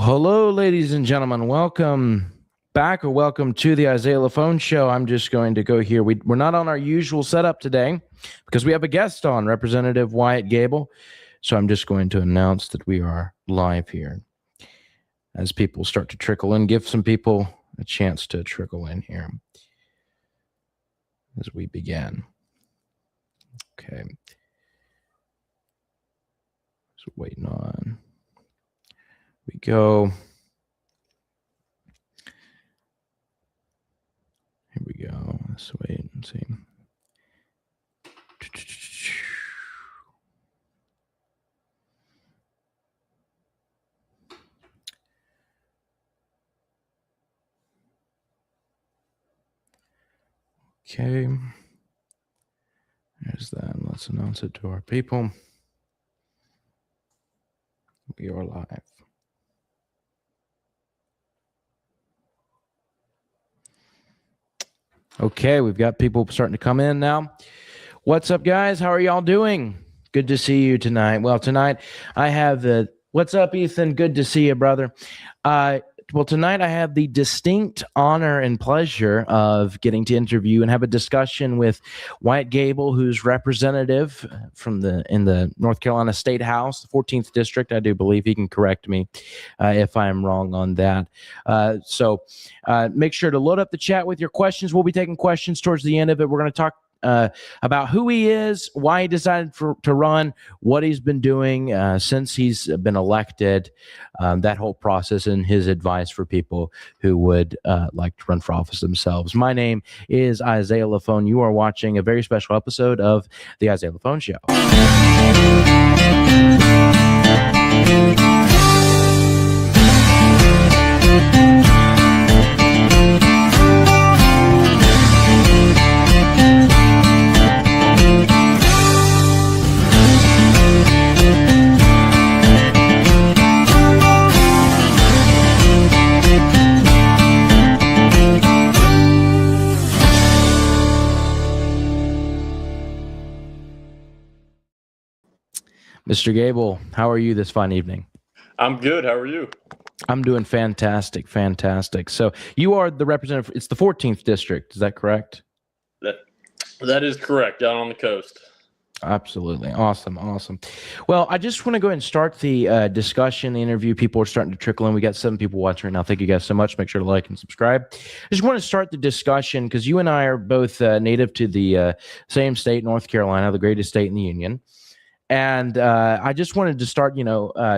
Hello, ladies and gentlemen. Welcome back or welcome to the Isaiah Lafone Show. I'm just going to go here. We're not on our usual setup today because we have a guest on, Representative Wyatt Gable. So I'm just going to announce that we are live here. As people start to trickle in, give some people a chance to trickle in here as we begin. Okay. So waiting on. We go. Here we go. Let's wait and see. Okay. There's that. Let's announce it to our people. We are live. Okay, we've got people starting to come in now. What's up, guys? How are y'all doing? Good to see you tonight. Well, tonight I have the... What's up, Ethan? Good to see you, brother. Well, tonight I have the distinct honor and pleasure of getting to interview and have a discussion with Wyatt Gable, who's representative in the North Carolina State House, the 14th District. I do believe. He can correct me if I'm wrong on that. So make sure to load up the chat with your questions. We'll be taking questions towards the end of it. We're going to talk about who he is, why he decided to run, what he's been doing since he's been elected, that whole process, and his advice for people who would like to run for office themselves. My name is Isaiah Lafone. You are watching a very special episode of the Isaiah Lafone Show. Mr. Gable, how are you this fine evening? I'm good. How are you? I'm doing fantastic, fantastic. So you are the representative. It's the 14th district. Is that correct? That is correct. Down on the coast. Absolutely. Awesome. Awesome. Well, I just want to go ahead and start the discussion, the interview. People are starting to trickle in. We got 7 people watching right now. Thank you guys so much. Make sure to like and subscribe. I just want to start the discussion because you and I are both native to the same state, North Carolina, the greatest state in the union. And I just wanted to start,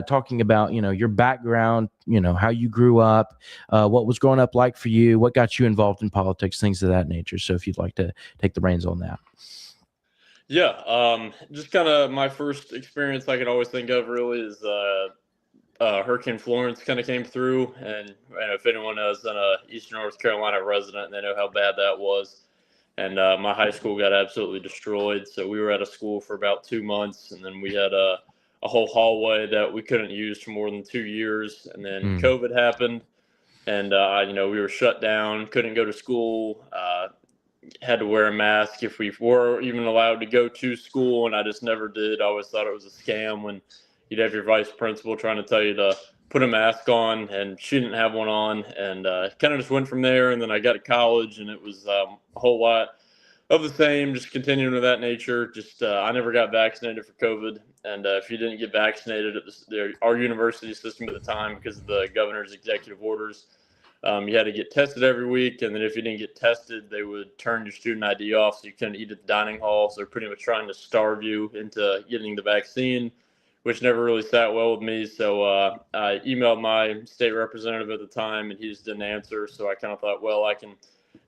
talking about, your background, how you grew up, what was growing up like for you, what got you involved in politics, things of that nature. So if you'd like to take the reins on that. Yeah, just kind of my first experience I could always think of really is Hurricane Florence kind of came through. And if anyone is an Eastern North Carolina resident, they know how bad that was. And my high school got absolutely destroyed. So we were at a school for about 2 months, and then we had a whole hallway that we couldn't use for more than 2 years. And then COVID happened, and we were shut down, couldn't go to school, had to wear a mask if we were even allowed to go to school, and I just never did. I always thought it was a scam when you'd have your vice principal trying to tell you to put a mask on, and she didn't have one on, and kind of just went from there. And then I got to college, and it was a whole lot of the same, just continuing with that nature. Just I never got vaccinated for COVID, and if you didn't get vaccinated at our university system at the time, because of the governor's executive orders, you had to get tested every week, and then if you didn't get tested, they would turn your student ID off, so you couldn't eat at the dining hall. So they're pretty much trying to starve you into getting the vaccine, which never really sat well with me. So I emailed my state representative at the time, and he just didn't answer. So I kind of thought, well, I can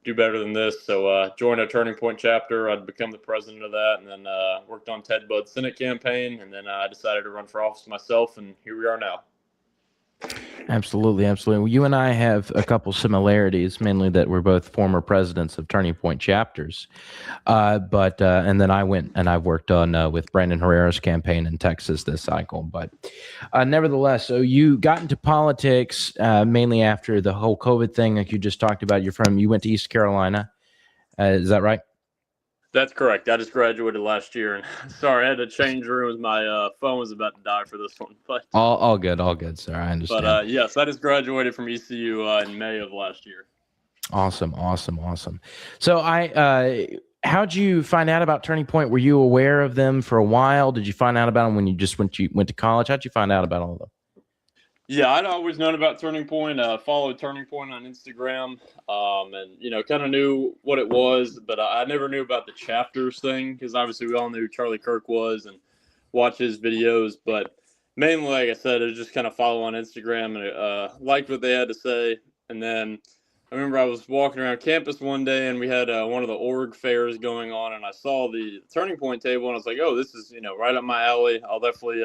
do better than this. So joined a Turning Point chapter. I'd become the president of that, and then worked on Ted Budd's Senate campaign, and then I decided to run for office myself, and here we are now. Absolutely, absolutely. Well, you and I have a couple similarities, mainly that we're both former presidents of Turning Point chapters. And then I went and I've worked on with Brandon Herrera's campaign in Texas this cycle. But nevertheless, so you got into politics mainly after the whole COVID thing, like you just talked about. You went to East Carolina. Is that right? That's correct. I just graduated last year, and sorry, I had to change rooms. My phone was about to die for this one, All good, sir. I understand. Yes, I just graduated from ECU in May of last year. Awesome. So how'd you find out about Turning Point? Were you aware of them for a while? Did you find out about them when you just went to college? How'd you find out about all of them? Yeah, I'd always known about Turning Point. Followed Turning Point on Instagram, and kind of knew what it was, but I never knew about the chapters thing because obviously we all knew who Charlie Kirk was and watch his videos. But mainly, like I said, it was just kind of follow on Instagram and liked what they had to say. And then I remember I was walking around campus one day and we had one of the org fairs going on, and I saw the Turning Point table and I was like, oh, this is right up my alley. I'll definitely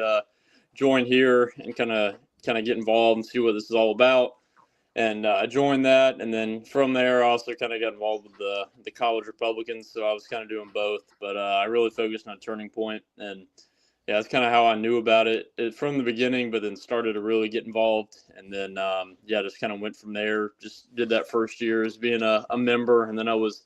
join here and kind of get involved and see what this is all about. And I joined that, and then from there, I also kind of got involved with the college Republicans. So I was kind of doing both, but I really focused on Turning Point, and yeah, that's kind of how I knew about it from the beginning. But then started to really get involved, and then just kind of went from there. Just did that first year as being a member, and then I was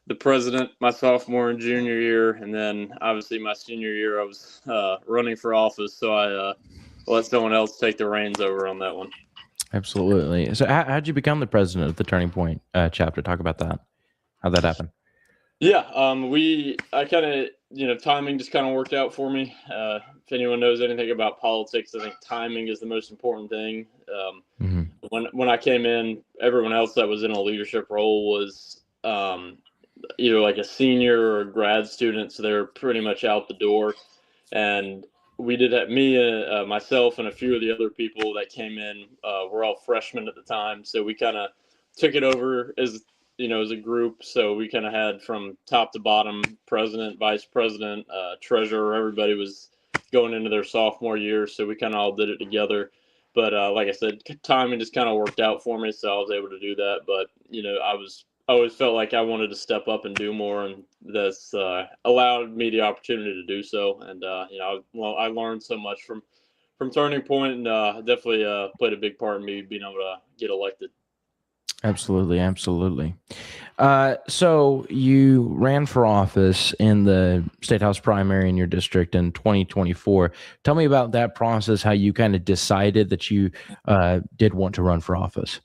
the president my sophomore and junior year, and then obviously my senior year I was running for office. So I let someone else take the reins over on that one. Absolutely. So how'd you become the president of the Turning Point chapter? Talk about that. How'd that happen? Yeah, I kind of, timing just kind of worked out for me. If anyone knows anything about politics, I think timing is the most important thing. When I came in, everyone else that was in a leadership role was either like a senior or a grad student, so they're pretty much out the door. And we did have myself and a few of the other people that came in were all freshmen at the time, so we kind of took it over as a group. So we kind of had from top to bottom, president, vice president, treasurer. Everybody was going into their sophomore year, so we kind of all did it together. But like I said, timing just kind of worked out for me, so I was able to do that. But I always felt like I wanted to step up and do more, and that's allowed me the opportunity to do so. And I learned so much from Turning Point, and definitely played a big part in me being able to get elected. Absolutely. So you ran for office in the state house primary in your district in 2024. Tell me about that process, how you kind of decided that you did want to run for office.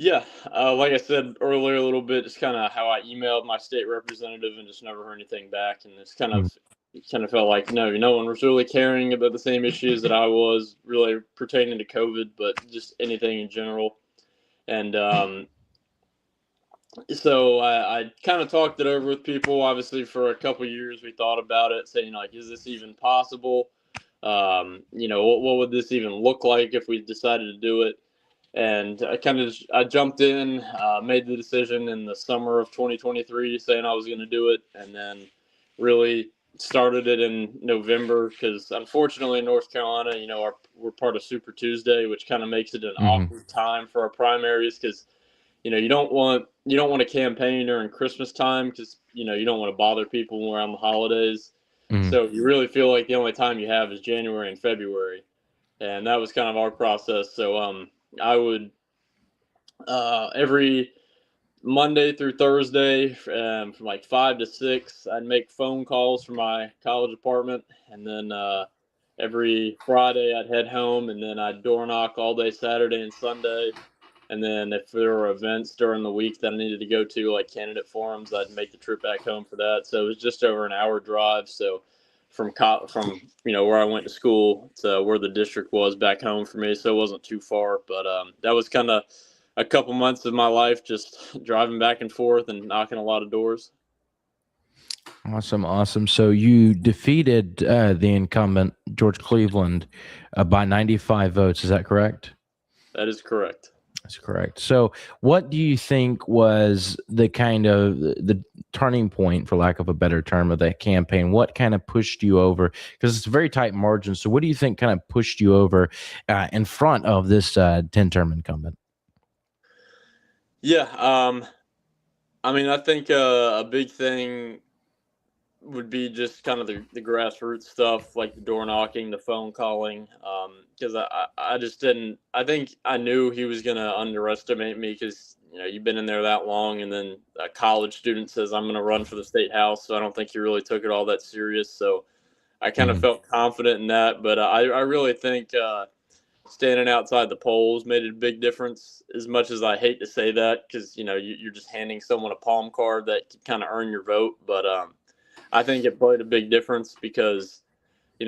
Yeah, like I said earlier a little bit, just kind of how I emailed my state representative and just never heard anything back. And it's kind of felt like no one was really caring about the same issues that I was, really pertaining to COVID, but just anything in general. And so I kind of talked it over with people. Obviously, for a couple of years, we thought about it, saying like, is this even possible? What would this even look like if we decided to do it? And I jumped in, made the decision in the summer of 2023, saying I was going to do it, and then really started it in November because unfortunately in North Carolina, we're part of Super Tuesday, which kind of makes it an awkward time for our primaries because you don't want to campaign during Christmas time because you don't want to bother people around the holidays. So you really feel like the only time you have is January and February, and that was kind of our process. So I would every Monday through Thursday from like 5 to 6, I'd make phone calls for my college apartment, and then every Friday I'd head home, and then I'd door knock all day Saturday and Sunday. And then if there were events during the week that I needed to go to, like candidate forums, I'd make the trip back home for that. So it was just over an hour drive. So from where I went to school to where the district was back home for me, so it wasn't too far. But that was kind of a couple months of my life just driving back and forth and knocking a lot of doors. Awesome. So you defeated the incumbent George Cleveland by 95 votes. Is that correct? That is correct. That's correct. So what do you think was the kind of the turning point, for lack of a better term, of that campaign? What kind of pushed you over? Because it's a very tight margin. So what do you think kind of pushed you over in front of this 10-term incumbent? Yeah. I think a big thing would be just kind of the grassroots stuff, like the door knocking, the phone calling, because I just didn't. I think I knew he was going to underestimate me because you've been in there that long, and then a college student says, I'm going to run for the state house. So I don't think he really took it all that serious. So I kind of Mhm. felt confident in that. But I really think standing outside the polls made a big difference, as much as I hate to say that, because, you're just handing someone a palm card that can kind of earn your vote. But I think it played a big difference because he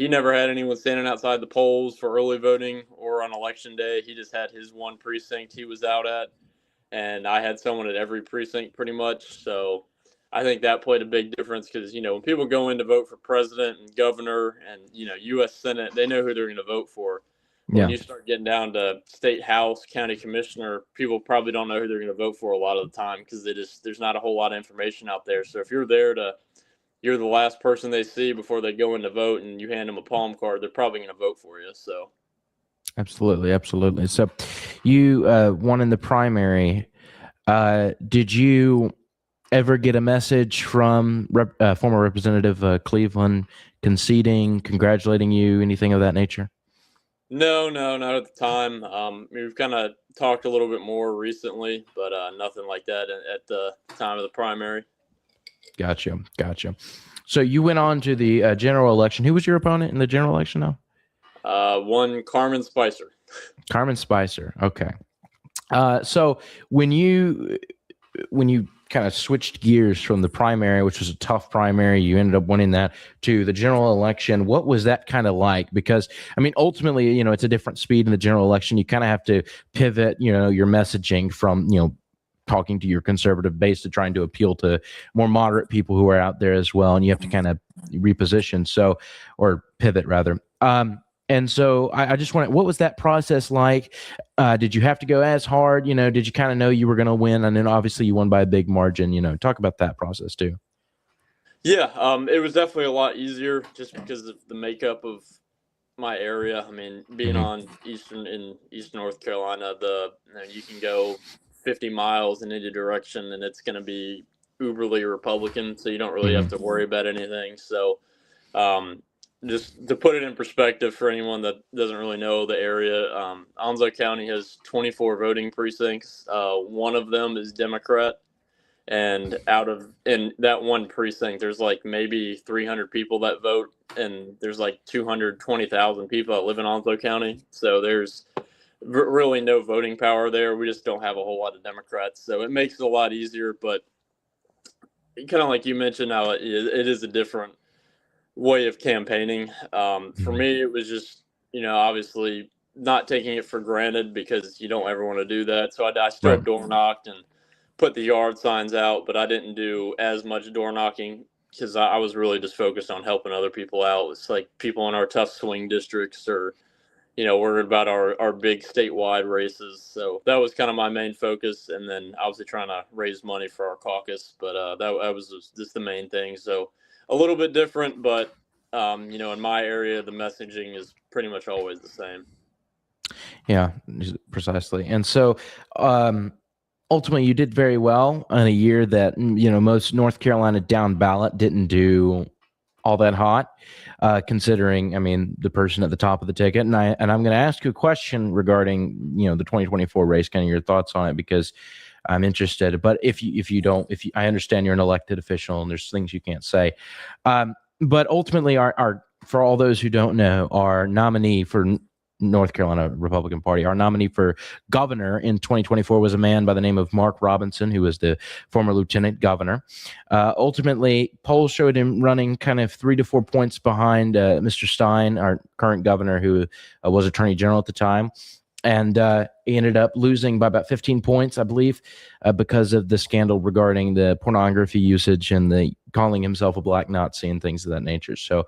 never had anyone standing outside the polls for early voting or on election day. He just had his one precinct he was out at, and I had someone at every precinct pretty much. So I think that played a big difference because when people go in to vote for president and governor and U.S. Senate, they know who they're going to vote for. But when Yeah, you start getting down to state house, county commissioner, people probably don't know who they're going to vote for a lot of the time because there's not a whole lot of information out there. So if you're the last person they see before they go in to vote, and you hand them a palm card, they're probably going to vote for you. So, absolutely, absolutely. So, you won in the primary. Did you ever get a message from former Representative Cleveland conceding, congratulating you, anything of that nature? no, not at the time. We've kind of talked a little bit more recently, but nothing like that at the time of the primary. Gotcha, gotcha. So you went on to the general election. Who was your opponent in the general election now? One Carmen Spicer. Carmen Spicer. Okay. So when you kind of switched gears from the primary, which was a tough primary, you ended up winning that, to the general election. What was that kind of like? Because I mean, ultimately, it's a different speed in the general election. You kind of have to pivot, your messaging from, talking to your conservative base to trying to appeal to more moderate people who are out there as well. And you have to kind of reposition. So, or pivot rather. And so I just want what was that process like? Did you have to go as hard? Did you kind of know you were going to win? And then obviously you won by a big margin. Talk about that process too. Yeah, it was definitely a lot easier just because of the makeup of my area. I mean, being Mm-hmm. on Eastern North Carolina, you can go 50 miles in any direction, and it's going to be uberly Republican, so you don't really have Mm-hmm. to worry about anything. So, um, just to put it in perspective for anyone that doesn't really know the area, Onslow County has 24 voting precincts. One of them is Democrat, and in that one precinct, there's like maybe 300 people that vote, and there's like 220,000 people that live in Onslow County. So there's really no voting power there. We just don't have a whole lot of Democrats, so it makes it a lot easier. But kind of like you mentioned, how it is a different way of campaigning. For Mm-hmm. me, it was just obviously not taking it for granted because you don't ever want to do that. So I still Right. door knocked and put the yard signs out, but I didn't do as much door knocking because I was really just focused on helping other people out. It's like people in our tough swing districts or worried about our big statewide races. So that was kind of my main focus, and then obviously trying to raise money for our caucus. But that was just the main thing. So a little bit different, but in my area, the messaging is pretty much always the same. Yeah, precisely. And so, ultimately, you did very well in a year that most North Carolina down ballot didn't do all that hot, considering, I mean, the person at the top of the ticket. And I'm going to ask you a question regarding the 2024 race, kind of your thoughts on it, because I'm interested. But if you don't, I understand you're an elected official and there's things you can't say. But ultimately, our for all those who don't know, our nominee for North Carolina Republican Party, our nominee for governor in 2024 was a man by the name of Mark Robinson, who was the former lieutenant governor. Ultimately, polls showed him running kind of 3 to 4 points behind Mr. Stein, our current governor, who was attorney general at the time. And he ended up losing by about 15 points, I believe, because of the scandal regarding the pornography usage and the calling himself a black Nazi and things of that nature. So,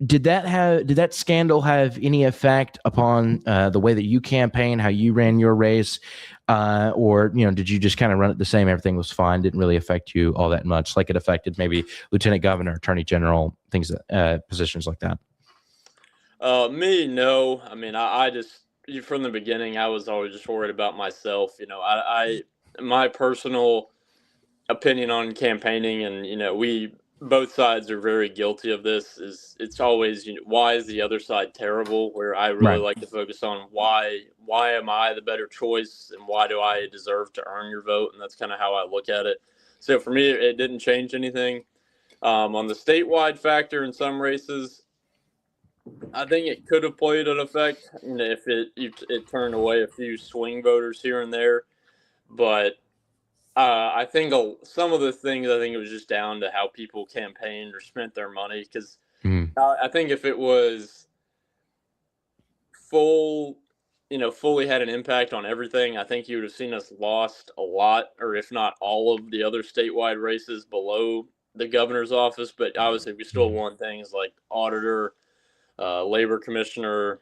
did that scandal have any effect upon the way that you campaign, how you ran your race, or did you just kind of run it the same? Everything was fine, didn't really affect you all that much, like it affected maybe lieutenant governor, attorney general, things positions like that. Me, no. I mean, I just from the beginning, I was always just worried about myself. My personal opinion on campaigning, and both sides are very guilty of this. Is it's always, why is the other side terrible? Where I really Right. like to focus on why am I the better choice, and why do I deserve to earn your vote? And that's kind of how I look at it. So for me, it didn't change anything. On the statewide factor in some races, I think it could have played an effect, if it turned away a few swing voters here and there. But I think some of the things, I think it was just down to how people campaigned or spent their money. Because Mhm. I think if it was full, fully had an impact on everything, I think you would have seen us lost a lot, or if not all of the other statewide races below the governor's office. But obviously, we still Mhm. won things like auditor, labor commissioner,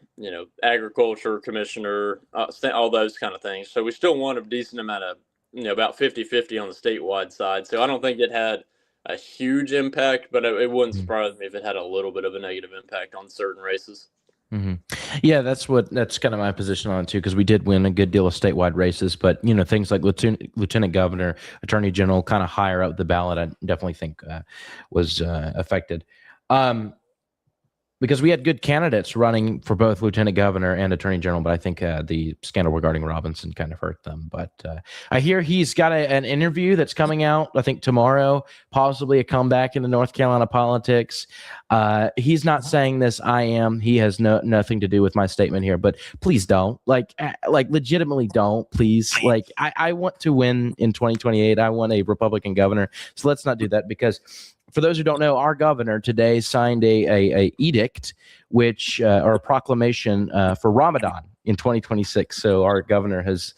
agriculture commissioner, all those kind of things. So we still won a decent amount of, about 50-50 on the statewide side. So I don't think it had a huge impact, but it wouldn't Mhm. surprise me if it had a little bit of a negative impact on certain races. Mhm. Yeah, that's kind of my position on it too, because we did win a good deal of statewide races, but things like lieutenant governor, attorney general, kind of higher up the ballot, I definitely think was affected. Because we had good candidates running for both lieutenant governor and attorney general, but I think the scandal regarding Robinson kind of hurt them. But I hear he's got an interview that's coming out, I think tomorrow, possibly a comeback into North Carolina politics. He's not saying this. I am. He has nothing to do with my statement here. But please don't, like legitimately don't, please. Like I want to win in 2028. I want a Republican governor, so let's not do that. Because for those who don't know, our governor today signed a edict, which or a proclamation for Ramadan in 2026. So our governor has,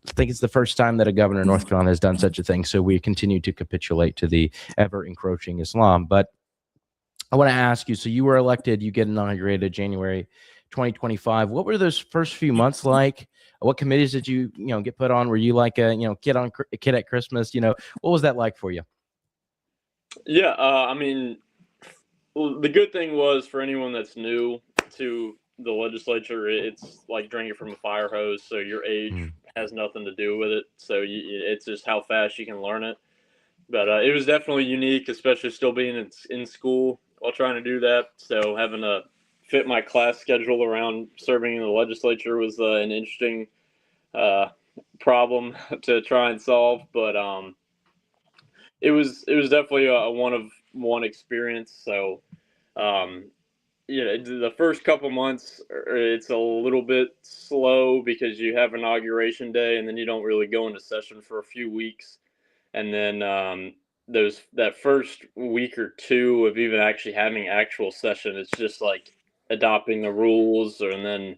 I think it's the first time that a governor in North Carolina has done such a thing. So we continue to capitulate to the ever encroaching Islam. But I want to ask you, so you were elected, you get inaugurated January 2025. What were those first few months like? What committees did you get put on? Were you like a kid at Christmas? What was that like for you? Yeah, I mean, well, the good thing was, for anyone that's new to the legislature, it's like drinking from a fire hose. So your age Mm. has nothing to do with it. So it's just how fast you can learn it. But it was definitely unique, especially still being in school while trying to do that. So having to fit my class schedule around serving in the legislature was an interesting uh, problem to try and solve. But it was definitely a one of one experience. So um, the first couple months, it's a little bit slow because you have inauguration day, and then you don't really go into session for a few weeks, and then that first week or two of even actually having actual session, it's just like adopting the rules, and then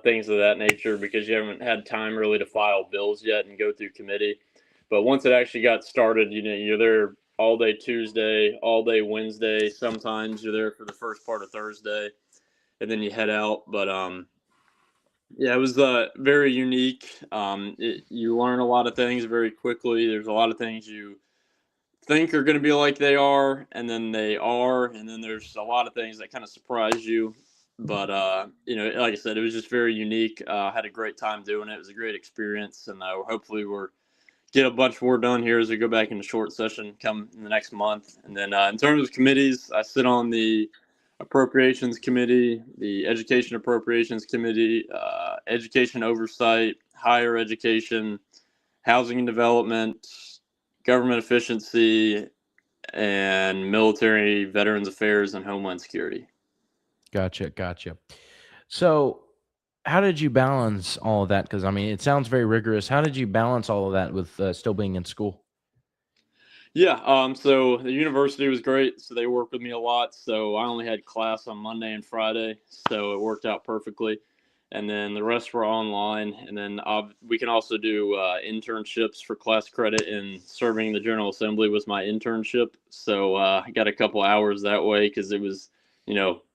things of that nature, because you haven't had time really to file bills yet and go through committee. But once it actually got started, you're there all day Tuesday, all day Wednesday. Sometimes you're there for the first part of Thursday, and then you head out. But yeah, it was very unique. You learn a lot of things very quickly. There's a lot of things you think are going to be like they are, and then they are, and then there's a lot of things that kind of surprise you. But like I said, it was just very unique. Had a great time doing it. It was a great experience, and hopefully we're get a bunch more done here as we go back into short session come in the next month. And then in terms of committees, I sit on the Appropriations Committee, the Education Appropriations Committee, Education Oversight, Higher Education, Housing and Development, Government Efficiency, and Military, Veterans Affairs, and Homeland Security. Gotcha. So, how did you balance all of that? Because I mean, it sounds very rigorous. How did you balance all of that with still being in school? Yeah, so the university was great. So they worked with me a lot. So I only had class on Monday and Friday, so it worked out perfectly. And then the rest were online. And then we can also do internships for class credit. And serving the General Assembly was my internship. So I got a couple hours that way because it was,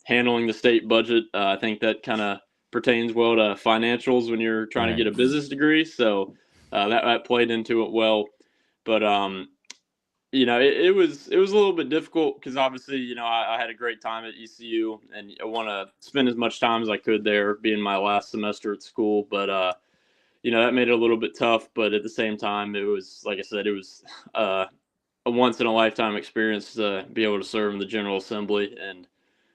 handling the state budget. I think that kind of pertains well to financials when you're trying to Right. get a business degree. So that played into it well. But it was a little bit difficult because obviously, I had a great time at ECU, and I want to spend as much time as I could there, being my last semester at school. But that made it a little bit tough. But at the same time, it was, like I said, it was a once in a lifetime experience to be able to serve in the General Assembly, and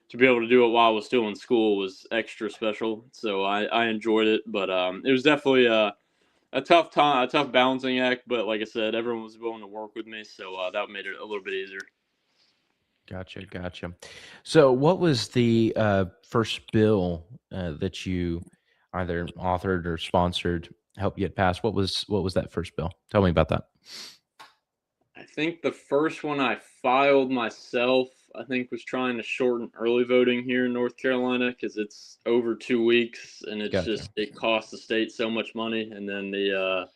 to be able to do it while I was still in school was extra special. So I enjoyed it, but it was definitely a tough time, a tough balancing act. But like I said, everyone was willing to work with me, so that made it a little bit easier. Gotcha. So, what was the first bill that you either authored or sponsored, helped get passed? What was that first bill? Tell me about that. I think the first one I filed myself, I think, was trying to shorten early voting here in North Carolina because it's over 2 weeks and Gotcha. it costs the state so much money. And then the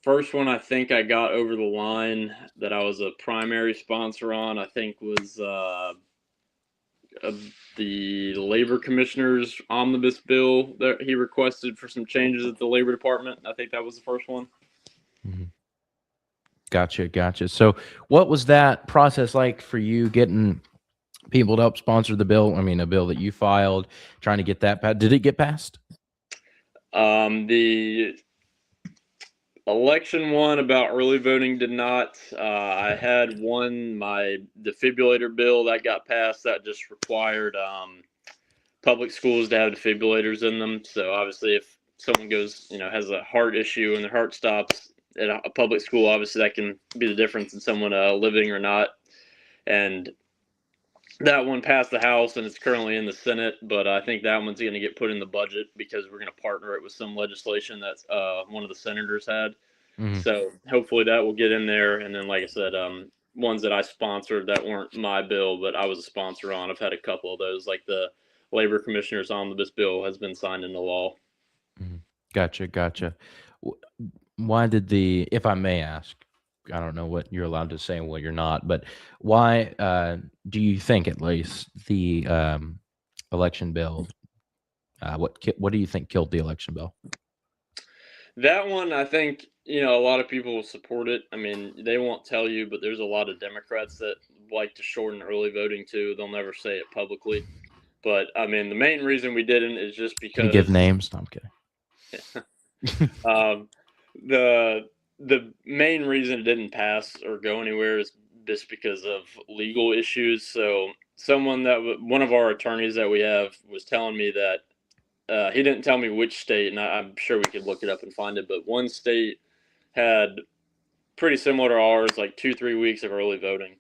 first one I think I got over the line that I was a primary sponsor on, I think, was the labor commissioner's omnibus bill that he requested for some changes at the labor department. I think that was the first one. Mm-hmm. Gotcha. So, what was that process like for you getting people to help sponsor the bill? I mean, a bill that you filed, trying to get that passed. Did it get passed? The election one about early voting did not. I had my defibrillator bill that got passed that just required public schools to have defibrillators in them. So obviously, if someone goes, has a heart issue and their heart stops at a public school, obviously that can be the difference in someone living or not. And that one passed the House and it's currently in the Senate, but I think that one's going to get put in the budget because we're going to partner it with some legislation that one of the senators had. Mm-hmm. So hopefully that will get in there. And then, like I said, ones that I sponsored that weren't my bill, but I was a sponsor on. I've had a couple of those, like the labor commissioner's omnibus bill has been signed into law. Mm-hmm. Gotcha. Why did if I may ask, I don't know what you're allowed to say and what you're not, but why do you think at least the election bill, what do you think killed the election bill? That one, I think, a lot of people will support it. I mean, they won't tell you, but there's a lot of Democrats that like to shorten early voting too. They'll never say it publicly. But I mean, the main reason we didn't is just because. Can you give names? No, I'm kidding. The main reason it didn't pass or go anywhere is just because of legal issues. So one of our attorneys that we have was telling me that he didn't tell me which state, and I'm sure we could look it up and find it, but one state had pretty similar to ours, like 2-3 weeks of early voting,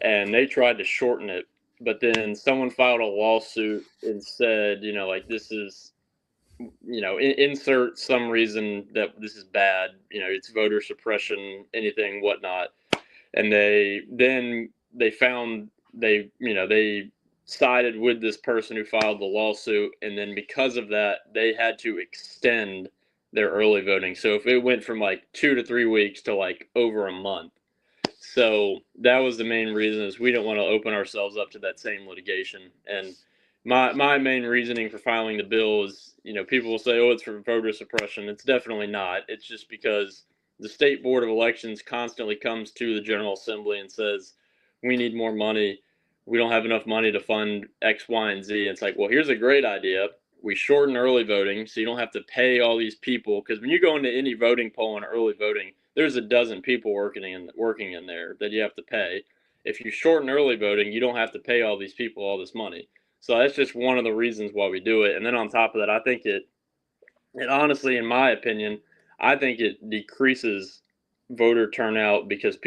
and they tried to shorten it. But then someone filed a lawsuit and said, like, this is, insert some reason that this is bad, it's voter suppression, anything, whatnot. And they found they sided with this person who filed the lawsuit. And then because of that, they had to extend their early voting. So if it went from like 2 to 3 weeks to like over a month. So that was the main reason, is we don't want to open ourselves up to that same litigation. And my main reasoning for filing the bill is, people will say, oh, it's for voter suppression. It's definitely not. It's just because the state board of elections constantly comes to the General Assembly and says, we need more money. We don't have enough money to fund X, Y, and Z. And it's like, well, here's a great idea. We shorten early voting so you don't have to pay all these people. Because when you go into any voting poll in early voting, there's a dozen people working in there that you have to pay. If you shorten early voting, you don't have to pay all these people all this money. So that's just one of the reasons why we do it. And then on top of that, I think it honestly, in my opinion, I think it decreases voter turnout because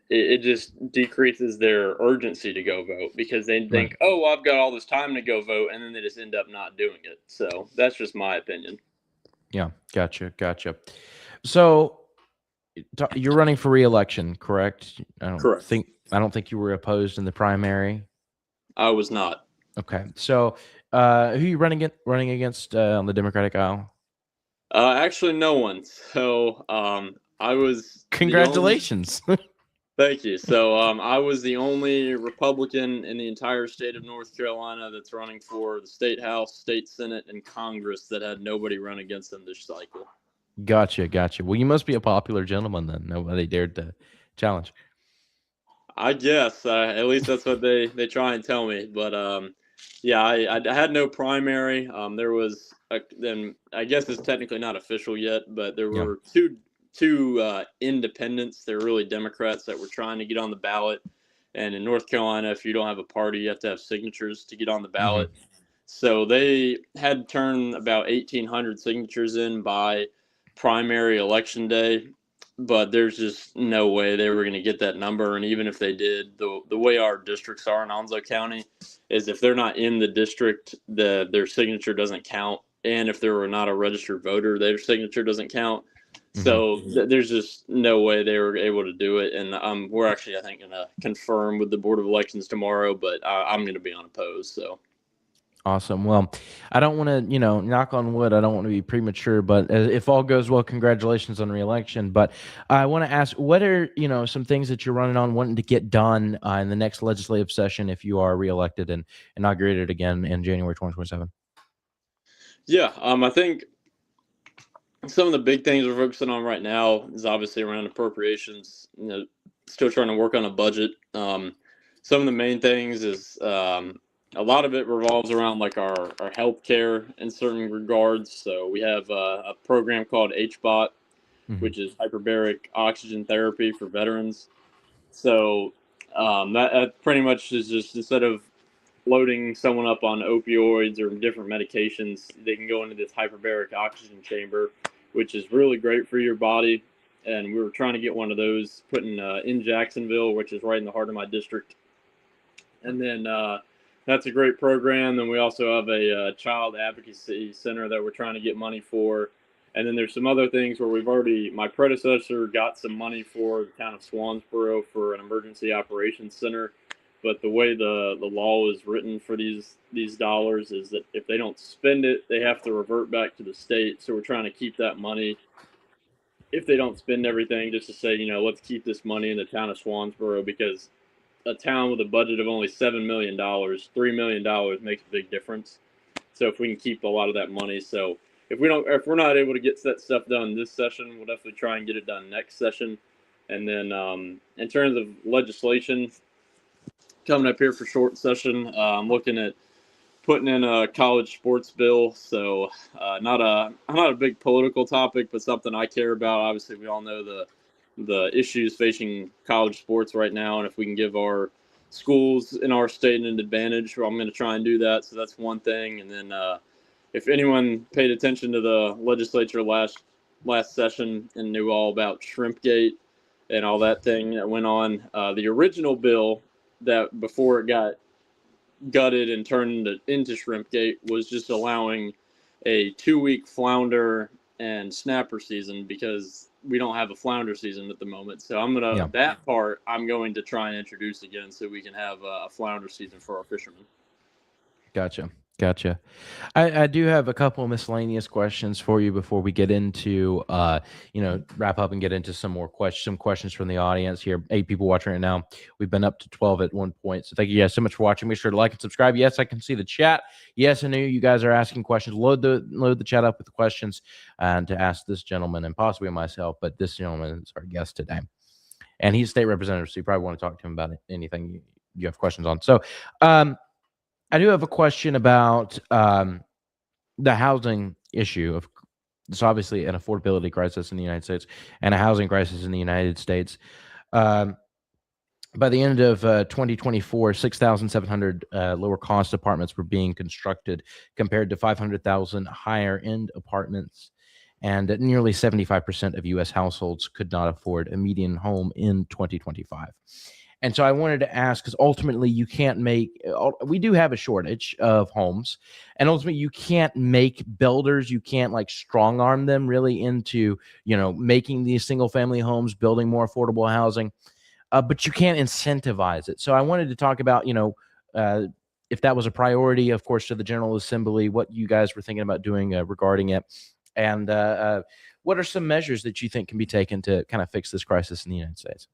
it just decreases their urgency to go vote because they think, Right. oh, well, I've got all this time to go vote, and then they just end up not doing it. So that's just my opinion. Yeah, gotcha. So you're running for re-election, correct? Correct. I don't think you were opposed in the primary. I was not. Okay, so who are you running against on the Democratic aisle? Actually, no one. So I was. Congratulations. Thank you. So I was the only Republican in the entire state of North Carolina that's running for the state house, state senate, and Congress that had nobody run against them this cycle. Gotcha. Well, you must be a popular gentleman then. Nobody dared to challenge. I guess at least that's what they try and tell me. But yeah, I had no primary. There was then I guess it's technically not official yet, but there were two independents. They're really Democrats that were trying to get on the ballot. And in North Carolina, if you don't have a party, you have to have signatures to get on the ballot. Mm-hmm. So they had to turn about 1,800 signatures in by primary election day, but there's just no way they were going to get that number. And even if they did, the way our districts are in Onslow County is if they're not in the district, their signature doesn't count. And if they were not a registered voter, their signature doesn't count. So there's just no way they were able to do it. And we're actually, I think, going to confirm with the Board of Elections tomorrow, but I'm going to be unopposed. So. Awesome. Well, I don't want to, knock on wood. I don't want to be premature, but if all goes well, congratulations on re-election. But I want to ask, what are, some things that you're running on, wanting to get done in the next legislative session if you are reelected and inaugurated again in January 2027? Yeah, I think some of the big things we're focusing on right now is obviously around appropriations. Still trying to work on a budget. Some of the main things is a lot of it revolves around like our healthcare in certain regards. So we have a program called HBOT, which is hyperbaric oxygen therapy for veterans. So that pretty much is just instead of loading someone up on opioids or different medications, they can go into this hyperbaric oxygen chamber, which is really great for your body. And we were trying to get one of those put in Jacksonville, which is right in the heart of my district. And then that's a great program. Then we also have a child advocacy center that we're trying to get money for. And then there's some other things where my predecessor got some money for the town of Swansboro for an emergency operations center. But the way the law is written for these dollars is that if they don't spend it, they have to revert back to the state. So we're trying to keep that money if they don't spend everything, just to say, let's keep this money in the town of Swansboro, because a town with a budget of only $7 million, $3 million makes a big difference. So if we can keep a lot of that money, so if we're not able to get that stuff done this session, we'll definitely try and get it done next session. And then in terms of legislation coming up here for short session, I'm looking at putting in a college sports bill. So not a big political topic, but something I care about. Obviously, we all know the issues facing college sports right now, and if we can give our schools in our state an advantage, well, I'm going to try and do that. So that's one thing. And then if anyone paid attention to the legislature last session and knew all about Shrimpgate and all that thing that went on, the original bill that before it got gutted and turned into Shrimpgate was just allowing a 2-week flounder and snapper season, because we don't have a flounder season at the moment. So that part I'm going to try and introduce again, so we can have a flounder season for our fishermen. Gotcha. I do have a couple of miscellaneous questions for you before we get into, wrap up and get into some questions from the audience here. 8 people watching right now. We've been up to 12 at one point. So thank you guys so much for watching. Make sure to like and subscribe. Yes, I can see the chat. Yes, I know you guys are asking questions. Load the chat up with the questions and to ask this gentleman and possibly myself, but this gentleman is our guest today. And he's state representative, so you probably want to talk to him about anything you have questions on. So, I do have a question about the housing issue. It's obviously an affordability crisis in the United States and a housing crisis in the United States. By the end of 2024, 6,700 lower cost apartments were being constructed compared to 500,000 higher end apartments. And nearly 75% of U.S. households could not afford a median home in 2025. And so I wanted to ask, because ultimately we do have a shortage of homes, and ultimately you can't make builders, you can't like strong arm them really into, making these single family homes, building more affordable housing, but you can't incentivize it. So I wanted to talk about, if that was a priority, of course, to the General Assembly, what you guys were thinking about doing regarding it. And what are some measures that you think can be taken to kind of fix this crisis in the United States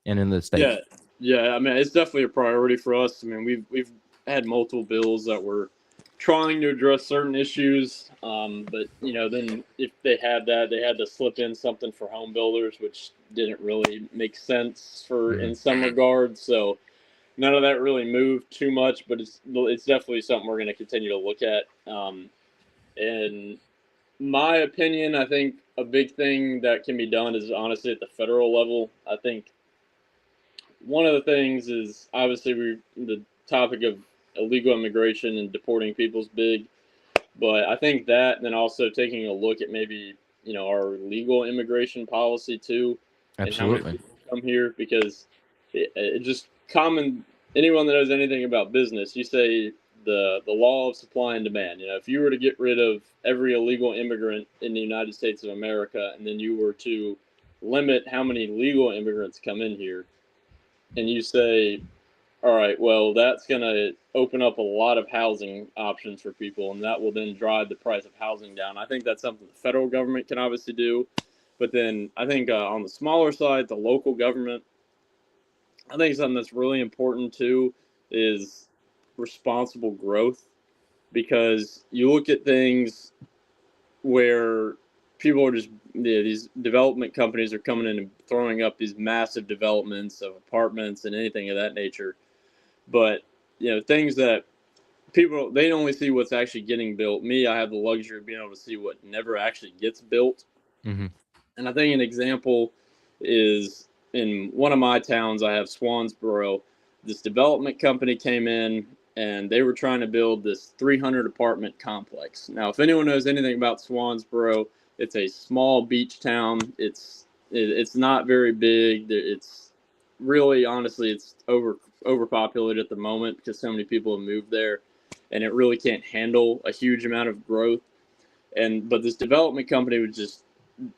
and in the States? Yeah. I mean, it's definitely a priority for us. I mean, we've had multiple bills that were trying to address certain issues, but then if they had that, they had to slip in something for home builders, which didn't really make sense in some regards. So none of that really moved too much, but it's definitely something we're going to continue to look at. In my opinion, I think a big thing that can be done is honestly at the federal level. I think one of the things is obviously the topic of illegal immigration and deporting people is big, but I think that, and then also taking a look at maybe our legal immigration policy too, and how many Absolutely. people come here, because it just common anyone that knows anything about business, you say the law of supply and demand. If you were to get rid of every illegal immigrant in the United States of America, and then you were to limit how many legal immigrants come in here, and you say, all right, well, that's going to open up a lot of housing options for people, and that will then drive the price of housing down. I think that's something the federal government can obviously do. But then I think on the smaller side, the local government, I think something that's really important too is responsible growth, because you look at things where people are just these development companies are coming in and throwing up these massive developments of apartments and anything of that nature, but things that people, they only see what's actually getting built. Me, I have the luxury of being able to see what never actually gets built. Mm-hmm. And I think an example is in one of my towns. I have Swansboro. This development company came in and they were trying to build this 300 apartment complex. Now, if anyone knows anything about Swansboro, it's a small beach town. It's not very big. It's really, honestly, it's overpopulated at the moment because so many people have moved there, and it really can't handle a huge amount of growth. But this development company would just,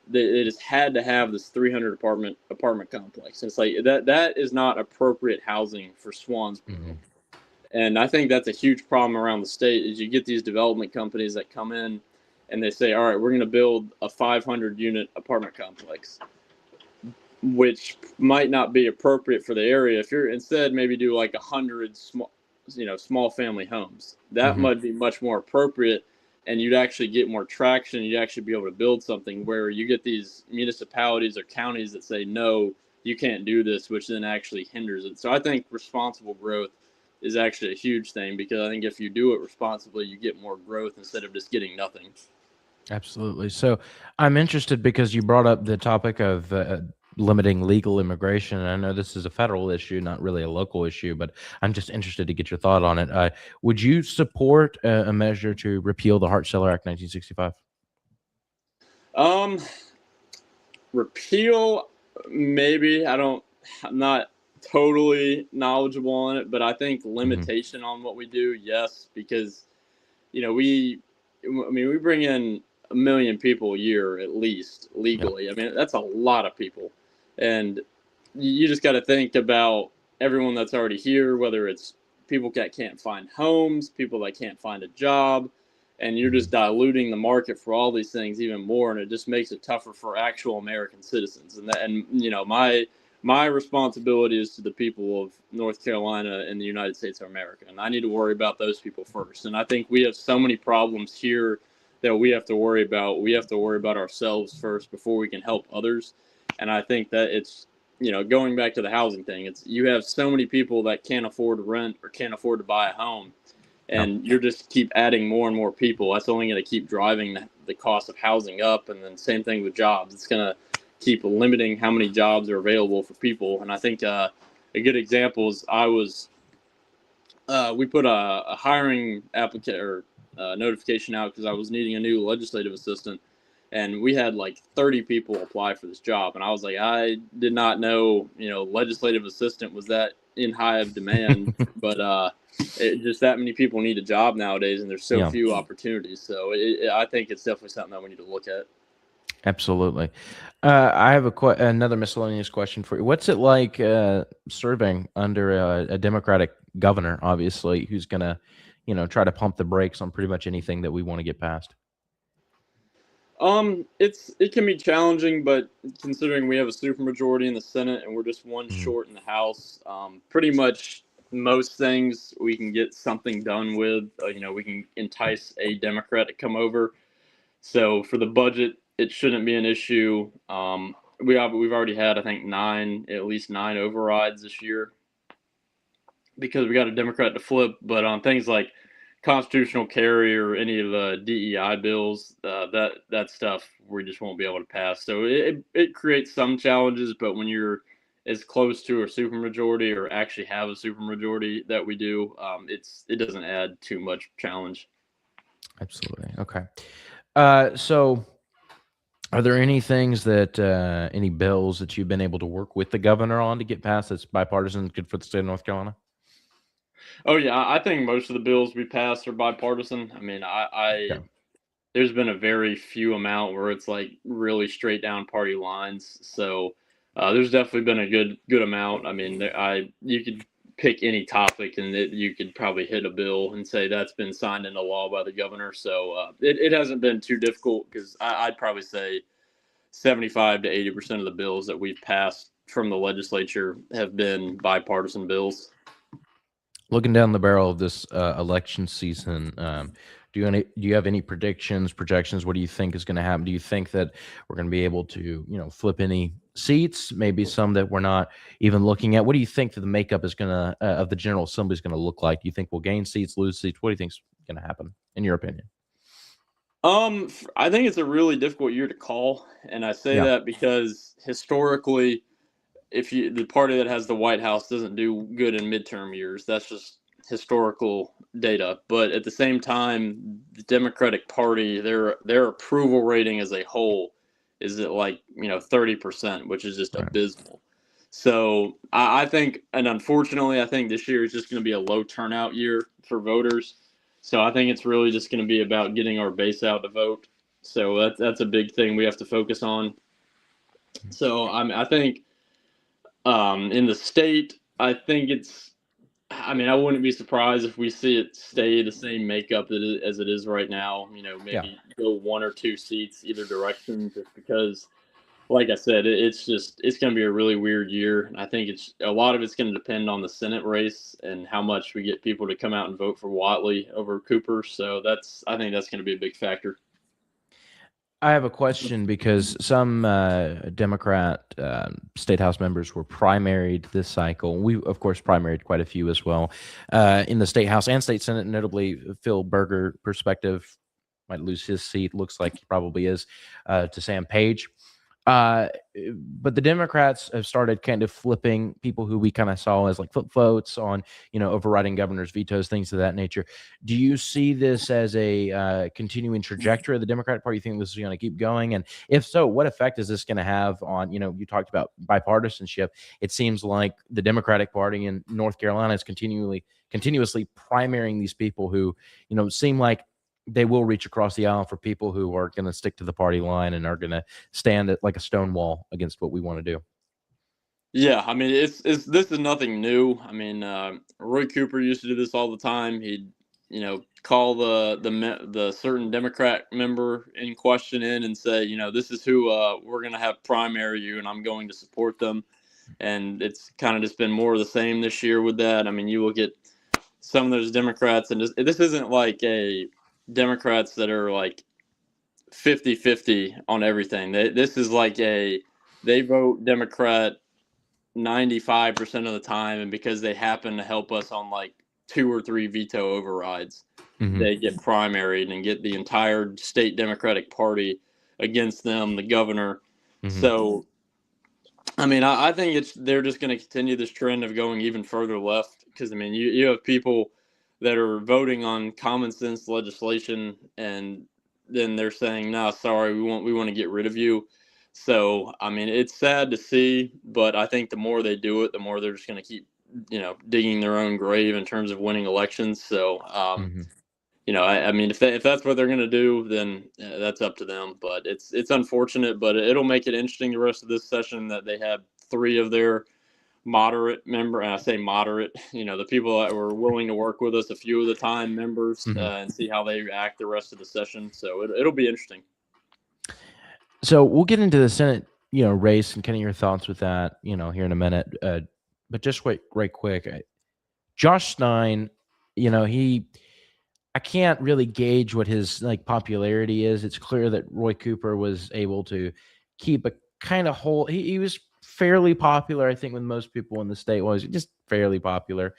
they just had to have this 300 apartment complex. And it's like that is not appropriate housing for Swansboro. Mm-hmm. And I think that's a huge problem around the state is you get these development companies that come in and they say, all right, we're going to build a 500 unit apartment complex, which might not be appropriate for the area. If you're instead maybe do like 100 small family homes, that Mm-hmm. might be much more appropriate, and you'd actually get more traction. You'd actually be able to build something where you get these municipalities or counties that say, no, you can't do this, which then actually hinders it. So I think responsible growth is actually a huge thing, because I think if you do it responsibly, you get more growth instead of just getting nothing. Absolutely. So I'm interested because you brought up the topic of limiting legal immigration. And I know this is a federal issue, not really a local issue, but I'm just interested to get your thought on it. Would you support a measure to repeal the Hart-Celler Act 1965? Um, Repeal, maybe. I'm not totally knowledgeable on it, but I think Mm-hmm. limitation on what we do, yes, because we bring in 1 million people a year at least Yep. legally. I mean, that's a lot of people, and you just got to think about everyone that's already here, whether it's people that can't find homes, people that can't find a job, and you're Mm-hmm. just diluting the market for all these things even more, and it just makes it tougher for actual American citizens. My responsibility is to the people of North Carolina and the United States of America, and I need to worry about those people first. And I think we have so many problems here that we have to worry about. We have to worry about ourselves first before we can help others. And I think that it's, going back to the housing thing, it's you have so many people that can't afford to rent or can't afford to buy a home, Yep. and you're just keep adding more and more people. That's only going to keep driving the cost of housing up. And then same thing with jobs. It's going to keep limiting how many jobs are available for people. And I think a good example is we put a hiring applicant or notification out because I was needing a new legislative assistant, and we had like 30 people apply for this job. And I was like, I did not know, legislative assistant was that in high of demand, but just that many people need a job nowadays, and there's so Yeah. few opportunities. So I think it's definitely something that we need to look at. Absolutely. I have another miscellaneous question for you. What's it like serving under a Democratic governor, obviously, who's going to, try to pump the brakes on pretty much anything that we want to get passed? It can be challenging, but considering we have a supermajority in the Senate and we're just one Mhm. short in the House, pretty much most things we can get something done with. We can entice a Democrat to come over. So for the budget, it shouldn't be an issue. We've already had, I think, at least nine overrides this year because we got a Democrat to flip. But on things like constitutional carry or any of the DEI bills, that stuff we just won't be able to pass. So it creates some challenges, but when you're as close to a supermajority or actually have a supermajority that we do, it doesn't add too much challenge. Absolutely. Okay. So are there any things that any bills that you've been able to work with the governor on to get passed that's bipartisan, good for the state of North Carolina? Oh yeah, I think most of the bills we pass are bipartisan. I mean, Yeah. there's been a very few amount where it's like really straight down party lines. So there's definitely been a good amount. I mean, you could pick any topic and you could probably hit a bill and say that's been signed into law by the governor. So it hasn't been too difficult because I'd probably say 75 to 80% of the bills that we've passed from the legislature have been bipartisan bills. Looking down the barrel of this election season, do you have any predictions, projections? What do you think is going to happen? Do you think that we're going to be able to, flip any seats? Maybe some that we're not even looking at. What do you think that the makeup is going to of the General Assembly is going to look like? Do you think we'll gain seats, lose seats? What do you think is going to happen, in your opinion? I think it's a really difficult year to call, and I say Yeah. that because historically, if the party that has the White House doesn't do good in midterm years, that's just historical data. But at the same time, the Democratic Party, their approval rating as a whole is at 30%, which is just Right. abysmal. So I think, and unfortunately, I think this year is just going to be a low turnout year for voters. So I think it's really just going to be about getting our base out to vote. So that's a big thing we have to focus on. So I think in the state, I think it's. I mean, I wouldn't be surprised if we see it stay the same makeup as it is right now. Yeah. Maybe go one or two seats either direction, just because, like I said, it's going to be a really weird year. I think it's a lot of it's going to depend on the Senate race and how much we get people to come out and vote for Watley over Cooper. So I think that's going to be a big factor. I have a question because some Democrat state house members were primaried this cycle. We, of course, primaried quite a few as well in the state house and state senate. Notably, Phil Berger, perspective, might lose his seat. Looks like he probably is to Sam Page. But the Democrats have started kind of flipping people who we kind of saw as like flip votes on, overriding governor's vetoes, things of that nature. Do you see this as a continuing trajectory of the Democratic Party? You think this is going to keep going? And if so, what effect is this going to have on, you talked about bipartisanship. It seems like the Democratic Party in North Carolina is continuously primarying these people who, seem like they will reach across the aisle for people who are going to stick to the party line and are going to stand at like a stone wall against what we want to do. Yeah, I mean, this is nothing new. I mean, Roy Cooper used to do this all the time. He'd call the certain Democrat member in question in and say, this is who we're going to have primary you, and I'm going to support them. And it's kind of just been more of the same this year with that. I mean, you look at some of those Democrats, and this isn't like a Democrats that are like 50-50 on everything. This is like they vote Democrat 95% of the time, and because they happen to help us on like 2 or 3 veto overrides, they get primaried and get the entire state Democratic Party against them, the governor. So, I mean, I think they're just going to continue this trend of going even further left because, I mean, you have people that are voting on common sense legislation, and then they're saying, "No, sorry, we want to get rid of you." So, I mean, it's sad to see, but I think the more they do it, the more they're just going to keep, digging their own grave in terms of winning elections. So, I mean, if that's what they're going to do, then that's up to them. But it's unfortunate, but it'll make it interesting the rest of this session that they have 3 of their moderate member, and I say moderate, the people that were willing to work with us a few of the time members, and see how they act the rest of the session. So it'll be interesting. So we'll get into the Senate, race and kind of your thoughts with that, here in a minute. But just wait, right quick, Josh Stein, I can't really gauge what his like popularity is. It's clear that Roy Cooper was able to keep a kind of whole. He was fairly popular, I think, with most people in the state. Was just fairly popular,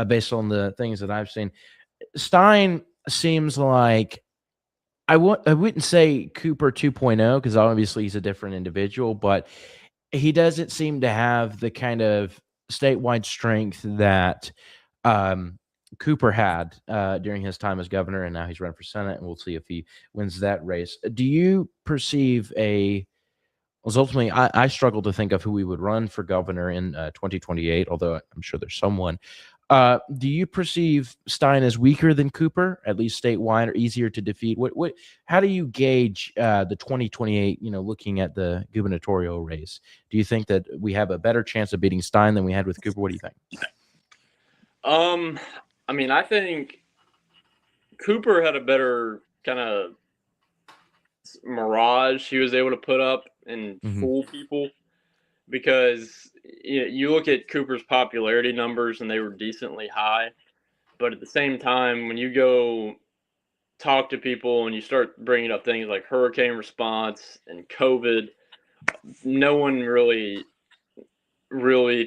based on the things that I've seen. Stein seems like I wouldn't say Cooper 2.0 because obviously he's a different individual, but he doesn't seem to have the kind of statewide strength that um, Cooper had during his time as governor, and now he's running for Senate, and we'll see if he wins that race. Do you perceive a Well, ultimately, I struggle to think of who we would run for governor in 2028, although I'm sure there's someone. Do you perceive Stein as weaker than Cooper, at least statewide, or easier to defeat? How do you gauge the 2028? Looking at the gubernatorial race, do you think that we have a better chance of beating Stein than we had with Cooper? What do you think? I mean, I think Cooper had a better kind of mirage he was able to put up and fool people, because you look at Cooper's popularity numbers and they were decently high, but at the same time, when you go talk to people and you start bringing up things like hurricane response and COVID, no one really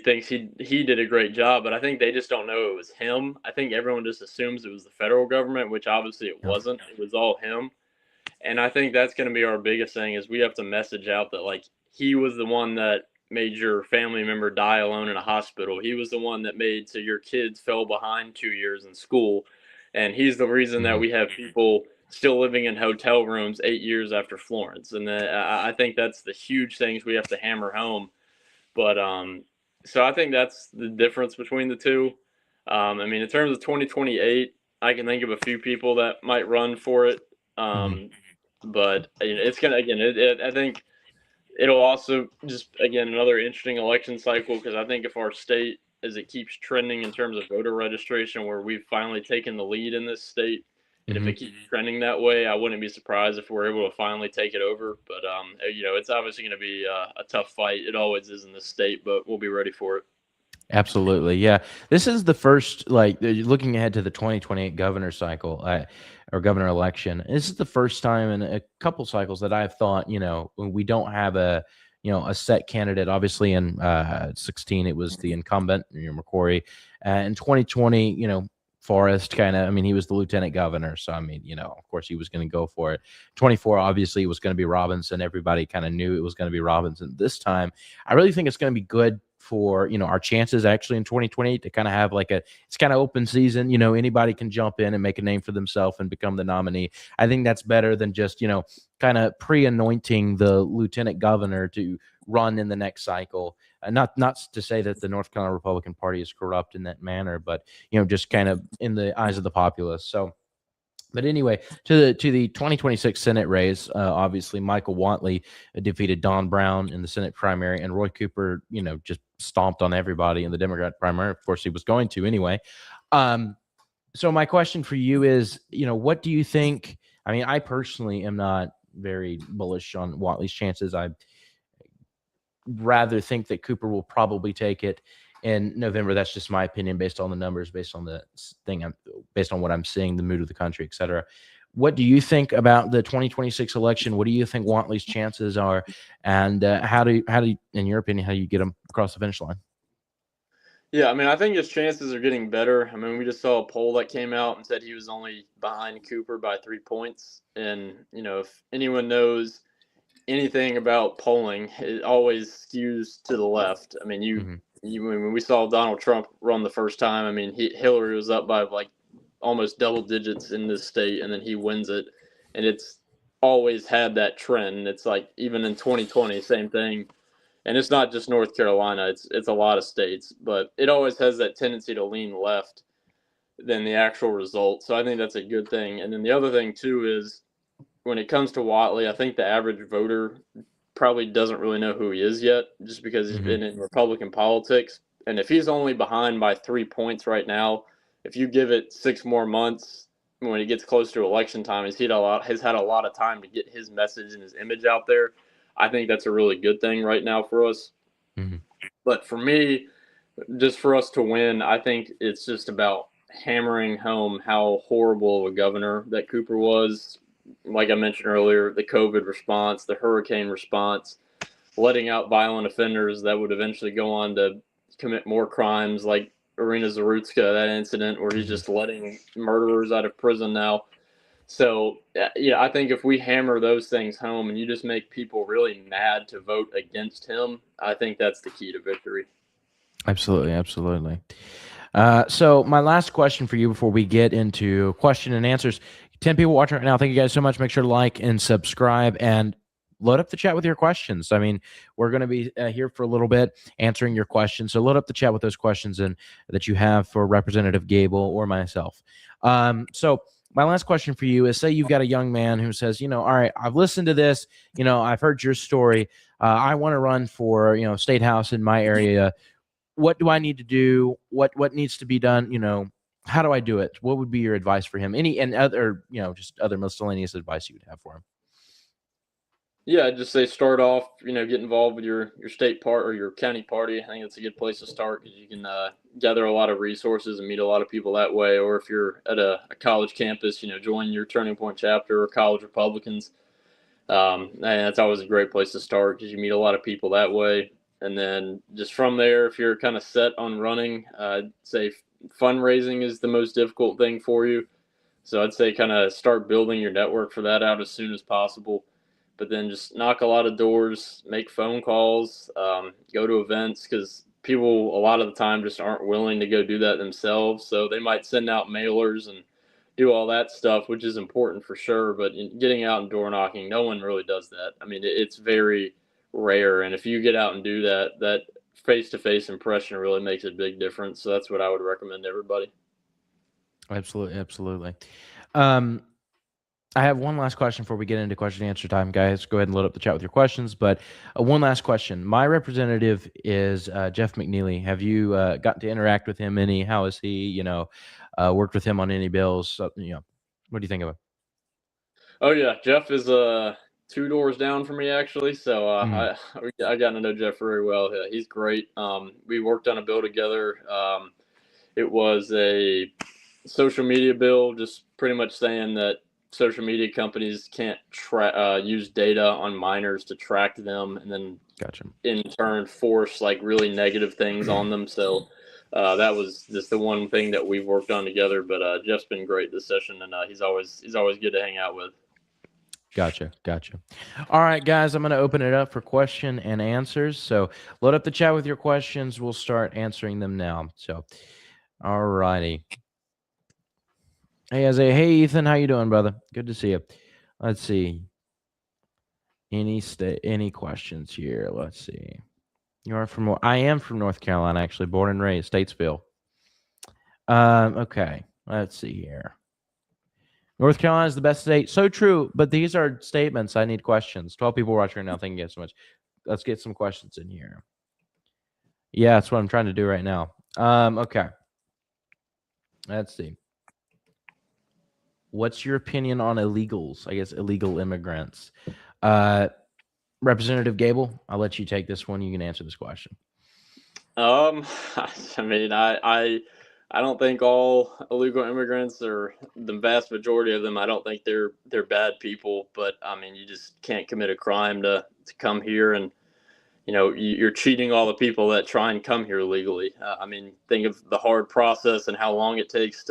thinks he did a great job. But I think they just don't know it was him. I think everyone just assumes it was the federal government, which obviously it wasn't. It was all him. And I think that's going to be our biggest thing, is we have to message out that, like, he was the one that made your family member die alone in a hospital. He was the one that made so your kids fell behind 2 years in school. And he's the reason that we have people still living in hotel rooms 8 years after Florence. And I think that's the huge things we have to hammer home. But so I think that's the difference between the two. I mean, in terms of 2028, I can think of a few people that might run for it. But it's gonna, again, I think it'll also just, again, another interesting election cycle, because I think if our state, as it keeps trending in terms of voter registration, where we've finally taken the lead in this state, and if it keeps trending that way, I wouldn't be surprised if we're able to finally take it over. But it's obviously going to be a tough fight. It always is in this state, but we'll be ready for it. Absolutely. Yeah. This is the first, looking ahead to the 2028 governor cycle, or governor election. This is the first time in a couple cycles that I've thought, we don't have a set candidate. Obviously in 16, it was the incumbent, McCrory. In 2020, Forrest he was the lieutenant governor. So, of course he was going to go for it. 24, obviously it was going to be Robinson. Everybody kind of knew it was going to be Robinson. This time, I really think it's going to be good for our chances actually in 2028 to kind of have it's kind of open season. Anybody can jump in and make a name for themselves and become the nominee. I think that's better than just kind of pre-anointing the lieutenant governor to run in the next cycle. Not to say that the North Carolina Republican Party is corrupt in that manner, but just kind of in the eyes of the populace. So, but anyway, to the 2026 Senate race, obviously Michael Whatley defeated Don Brown in the Senate primary, and Roy Cooper, just stomped on everybody in the Democrat primary. Of course, he was going to anyway. So my question for you is, what do you think? I mean, I personally am not very bullish on Whatley's chances. I rather think that Cooper will probably take it in November. That's just my opinion based on the numbers, based on based on what I'm seeing, the mood of the country, et cetera. What do you think about the 2026 election? What do you think Whatley's chances are? And how do you, in your opinion, how do you get him across the finish line? Yeah, I mean, I think his chances are getting better. I mean, we just saw a poll that came out and said he was only behind Cooper by 3 points. And, if anyone knows anything about polling, it always skews to the left. I mean, when we saw Donald Trump run the first time, I mean, Hillary was up by almost double digits in this state, and then he wins it. And it's always had that trend. It's like even in 2020, same thing. And it's not just North Carolina; it's a lot of states, but it always has that tendency to lean left than the actual result. So I think that's a good thing. And then the other thing too is, when it comes to Whatley, I think the average voter probably doesn't really know who he is yet, just because he's been in Republican politics. And if he's only behind by 3 points right now, if you give it 6 more months, when he gets close to election time, has had a lot of time to get his message and his image out there. I think that's a really good thing right now for us. But for me, just for us to win, I think it's just about hammering home how horrible of a governor that Cooper was. Like I mentioned earlier, the COVID response, the hurricane response, letting out violent offenders that would eventually go on to commit more crimes, like Arena Zarutska, that incident where he's just letting murderers out of prison now. So, yeah, I think if we hammer those things home and you just make people really mad to vote against him, I think that's the key to victory. Absolutely, absolutely. So my last question for you before we get into question and answers. 10 people watching right now. Thank you guys so much. Make sure to like and subscribe and load up the chat with your questions. I mean, we're going to be here for a little bit answering your questions. So load up the chat with those questions and that you have for Representative Gable or myself. So my last question for you is, say you've got a young man who says, all right, I've listened to this, I've heard your story. I want to run for, state house in my area. What do I need to do? What needs to be done? How do I do it? What would be your advice for him? Any and other, just other miscellaneous advice you would have for him? Yeah, I'd just say start off, get involved with your state part or your county party. I think it's a good place to start because you can gather a lot of resources and meet a lot of people that way. Or if you're at a college campus, join your Turning Point chapter or college Republicans. And that's always a great place to start because you meet a lot of people that way. And then just from there, if you're kind of set on running, I'd say fundraising is the most difficult thing for you. So I'd say kind of start building your network for that out as soon as possible. But then just knock a lot of doors, make phone calls, go to events because people a lot of the time just aren't willing to go do that themselves. So they might send out mailers and do all that stuff, which is important for sure. But getting out and door knocking, no one really does that. I mean, it's very rare. And if you get out and do that, that face-to-face impression really makes a big difference. So that's what I would recommend to everybody. Absolutely, absolutely. I have one last question before we get into question and answer time, guys. Go ahead and load up the chat with your questions. But one last question. My representative is Jeff McNeely. Have you gotten to interact with him any? How is he? Worked with him on any bills? What do you think of him? Oh yeah, Jeff is 2 doors down from me actually. So I got to know Jeff very well. Yeah, he's great. We worked on a bill together. It was a social media bill, just pretty much saying that social media companies can't use data on minors to track them and then Gotcha. in turn force like really negative things on them. So that was just the one thing that we've worked on together. But Jeff's been great this session, and he's always good to hang out with. Gotcha. All right, guys, I'm going to open it up for question and answers. So load up the chat with your questions. We'll start answering them now. So, all righty. Hey, Isaiah. Hey, Ethan. How you doing, brother? Good to see you. Let's see. Any questions here? Let's see. I am from North Carolina, actually, born and raised, Statesville. Okay. Let's see here. North Carolina is the best state. So true, but these are statements. I need questions. 12 people watching right now. Thank you guys so much. Let's get some questions in here. Yeah, that's what I'm trying to do right now. Okay. Let's see. What's your opinion on illegals? I guess illegal immigrants. Representative Gable, I'll let you take this one. You can answer this question. I mean, I don't think all illegal immigrants or the vast majority of them. I don't think they're bad people, but I mean, you just can't commit a crime to come here and you're cheating all the people that try and come here legally. I mean, think of the hard process and how long it takes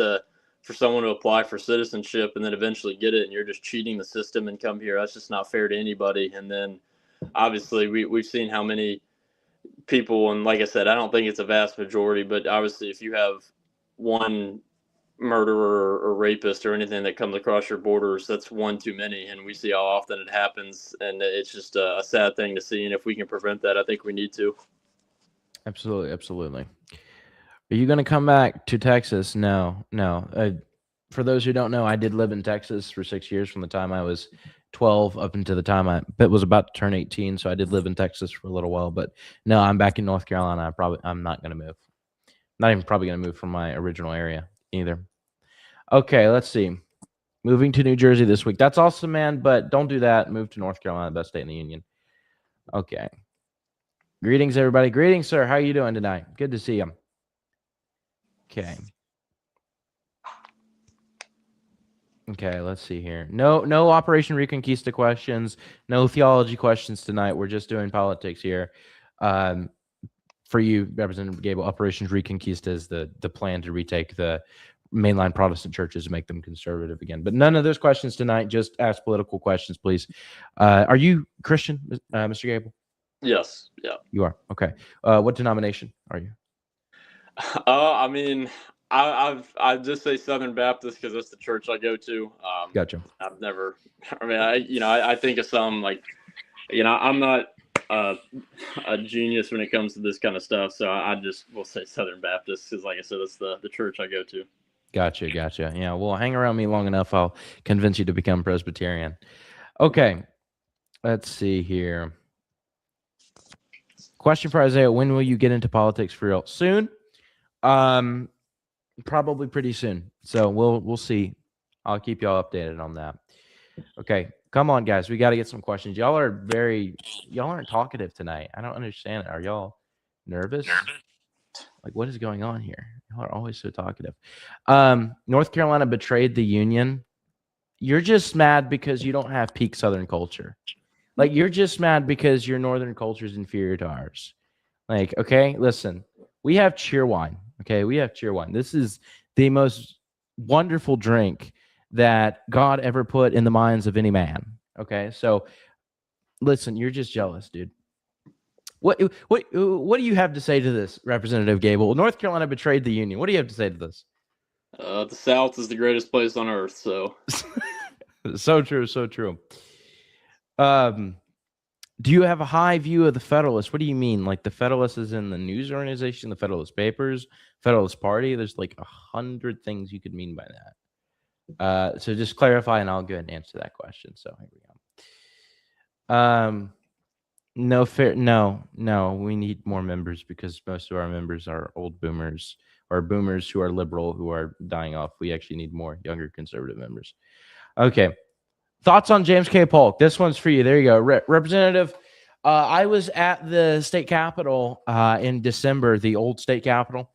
for someone to apply for citizenship and then eventually get it, and you're just cheating the system and come here. That's just not fair to anybody. And then obviously we've seen how many people, and like I said, I don't think it's a vast majority, but obviously if you have one murderer or rapist or anything that comes across your borders, that's one too many, and we see how often it happens, and it's just a sad thing to see. And if we can prevent that, I think we need to. Absolutely. Are you going to come back to Texas? No. For those who don't know, I did live in Texas for 6 years from the time I was 12 up until the time I was about to turn 18. So I did live in Texas for a little while, but no, I'm back in North Carolina. I'm not going to move. Not even probably going to move from my original area either. Okay, let's see. Moving to New Jersey this week. That's awesome, man, but don't do that. Move to North Carolina, best state in the union. Okay. Greetings, everybody. Greetings, sir. How are you doing tonight? Good to see you. Okay. Okay, let's see here. No Operation Reconquista questions. No theology questions tonight. We're just doing politics here. for you, Representative Gable, Operation Reconquista is the plan to retake the mainline Protestant churches and make them conservative again. But none of those questions tonight. Just ask political questions, please. Are you Christian, Mr. Gable? Yes. Yeah. You are. Okay. What denomination are you? I mean, I just say Southern Baptist because that's the church I go to. Gotcha. I've never. I mean, I think of some like, I'm not a genius when it comes to this kind of stuff, so I just will say Southern Baptist because, like I said, that's the church I go to. Gotcha. Yeah. Well, hang around me long enough, I'll convince you to become Presbyterian. Okay. Let's see here. Question for Isaiah: when will you get into politics for real? Soon. Probably pretty soon. So we'll see. I'll keep y'all updated on that. Okay, come on, guys. We got to get some questions. Y'all aren't talkative tonight. I don't understand it. Are y'all nervous? Like, what is going on here? Y'all are always so talkative. North Carolina betrayed the Union. You're just mad because you don't have peak Southern culture. Like, you're just mad because your Northern culture is inferior to ours. Like, okay, listen, we have Cheerwine. Okay, we have Cheerwine. This is the most wonderful drink that God ever put in the minds of any man. Okay, so listen, you're just jealous, dude. What do you have to say to this, Representative Gable? North Carolina betrayed the Union. What do you have to say to this? The South is the greatest place on earth. So, so true. Do you have a high view of the Federalists? What do you mean? Like the Federalists is in the news organization, the Federalist Papers, Federalist Party? There's like 100 things you could mean by that. So just clarify, and I'll go ahead and answer that question. So here we go. No. We need more members because most of our members are old boomers or boomers who are liberal who are dying off. We actually need more younger conservative members. Okay. Thoughts on James K. Polk? This one's for you. There you go. Representative, I was at the state capitol in December, the old state capitol,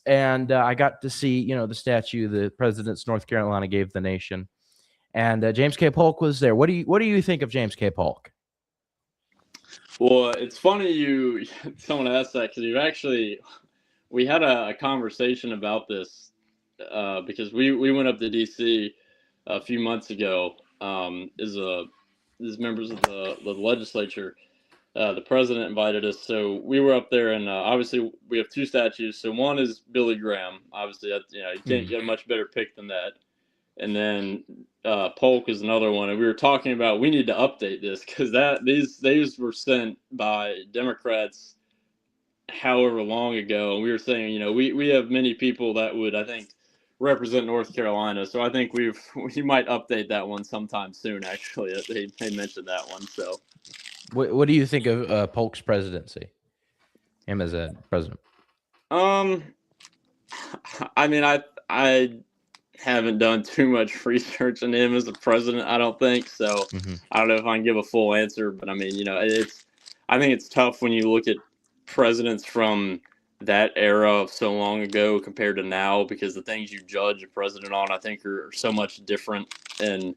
and I got to see, the statue the president's North Carolina gave the nation. And James K. Polk was there. What do you think of James K. Polk? Well, it's funny someone asked that because we had a conversation about this because we went up to D.C. a few months ago as members of the legislature. The president invited us, so we were up there, and obviously we have two statues. So one is Billy Graham. Obviously, you can't get a much better pick than that. And then Polk is another one, and we were talking about we need to update this because these were sent by Democrats however long ago, and we were saying we have many people that would I think represent North Carolina, so I think we might update that one sometime soon. Actually, they mentioned that one. So, what do you think of Polk's presidency? Him as a president? I mean, I haven't done too much research on him as a president. I don't think so. I don't know if I can give a full answer, but I mean, I think it's tough when you look at presidents from that era of so long ago compared to now, because the things you judge a president on, I think, are so much different. And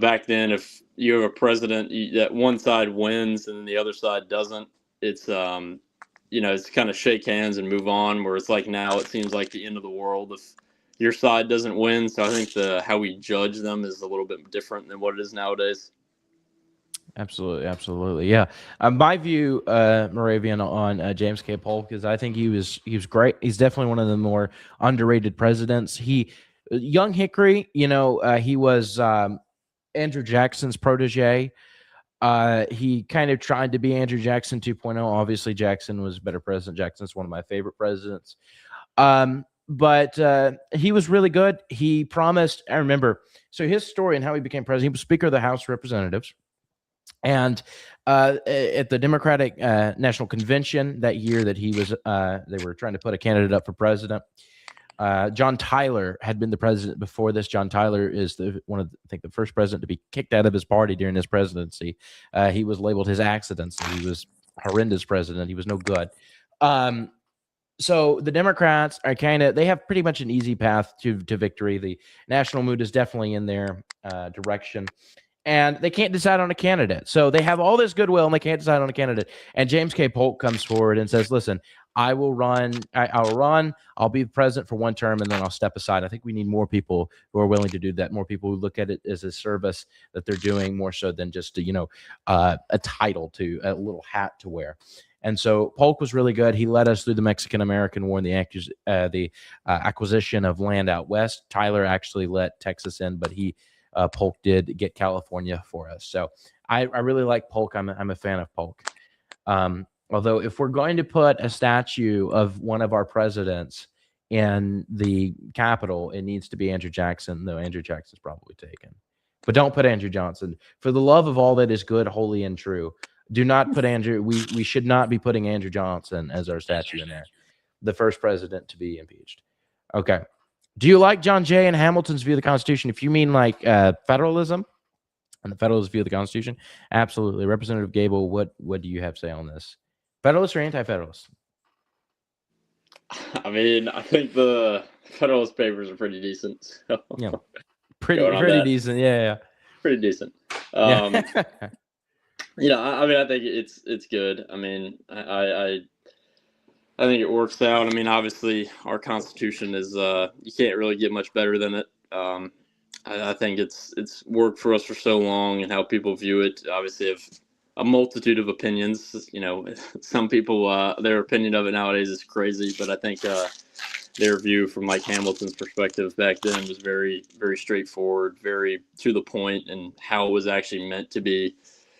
back then, if you have a president that one side wins and the other side doesn't, it's it's kind of shake hands and move on. Where it's like now, it seems like the end of the world if your side doesn't win. So I think how we judge them is a little bit different than what it is nowadays. Absolutely. Yeah. My view, Moravian, on James K. Polk is I think he was great. He's definitely one of the more underrated presidents. Young Hickory, he was Andrew Jackson's protege. He kind of tried to be Andrew Jackson 2.0. Obviously, Jackson was a better president. Jackson's one of my favorite presidents. But he was really good. He promised, I remember, so his story and how he became president, he was Speaker of the House of Representatives. And at the Democratic National Convention that year that he was, they were trying to put a candidate up for president. John Tyler had been the president before this. John Tyler is the first president to be kicked out of his party during his presidency. He was labeled his accidents. He was horrendous president. He was no good. So the Democrats are they have pretty much an easy path to victory. The national mood is definitely in their direction. and they can't decide on a candidate. So they have all this goodwill and they can't decide on a candidate. And James K. Polk comes forward and says, listen, I will run. I'll run. I'll be president for one term, and then I'll step aside. I think we need more people who are willing to do that. More people who look at it as a service that they're doing, more so than just a title, to a little hat to wear. And so Polk was really good. He led us through the Mexican-American War and the acquisition of land out west. Tyler actually let Texas in, but Polk did get California for us. So I really like Polk. I'm a fan of Polk. Although if we're going to put a statue of one of our presidents in the Capitol, it needs to be Andrew Jackson, though Andrew Jackson's probably taken. But don't put Andrew Johnson. For the love of all that is good, holy, and true, do not put Andrew. We should not be putting Andrew Johnson as our statue in there, the first president to be impeached. Okay. Do you like John Jay and Hamilton's view of the Constitution? If you mean like federalism and the Federalist view of the Constitution, absolutely. Representative Gable, what do you have to say on this? Federalist or anti-Federalist? I mean, I think the Federalist Papers are pretty decent. So. Yeah, pretty decent. Yeah. Pretty decent. I mean, I think it's good. I mean, I think it works out. I mean, obviously, our Constitution is you can't really get much better than it. I think it's worked for us for so long, and how people view it obviously have a multitude of opinions. Some people their opinion of it nowadays is crazy, but I think their view from like Hamilton's perspective back then was very, very straightforward, very to the point, and how it was actually meant to be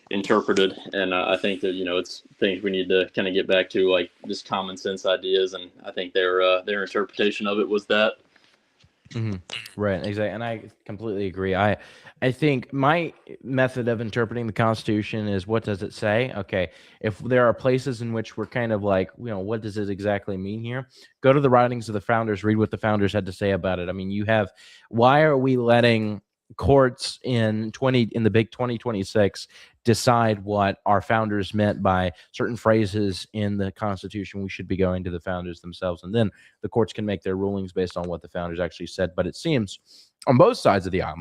interpreted. And I think that it's things we need to kind of get back to, like just common sense ideas, and I think their interpretation of it was that. Mm-hmm. Right, exactly, and I completely agree. I think my method of interpreting the Constitution is, what does it say? Okay, if there are places in which we're kind of like, what does it exactly mean here? Go to the writings of the founders, read what the founders had to say about it. I mean, why are we letting courts in the big 2026 decide what our founders meant by certain phrases in the Constitution? We should be going to the founders themselves, and then the courts can make their rulings based on what the founders actually said. But it seems on both sides of the aisle,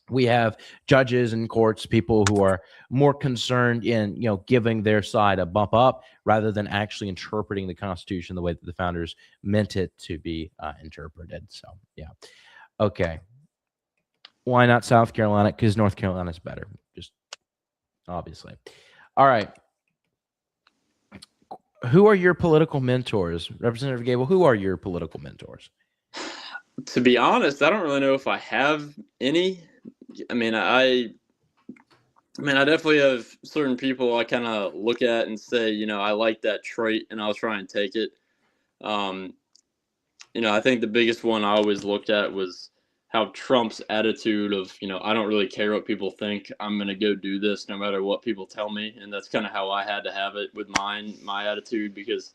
we have judges and courts, people who are more concerned in giving their side a bump up rather than actually interpreting the Constitution the way that the founders meant it to be interpreted. So yeah, okay. Why not South Carolina? Because North Carolina is better, just obviously. All right. Who are your political mentors? Representative Gable, who are your political mentors? To be honest, I don't really know if I have any. I mean, I definitely have certain people I kind of look at and say, I like that trait, and I'll try and take it. I think the biggest one I always looked at was how Trump's attitude of, I don't really care what people think. I'm going to go do this no matter what people tell me. And that's kind of how I had to have it with my attitude, because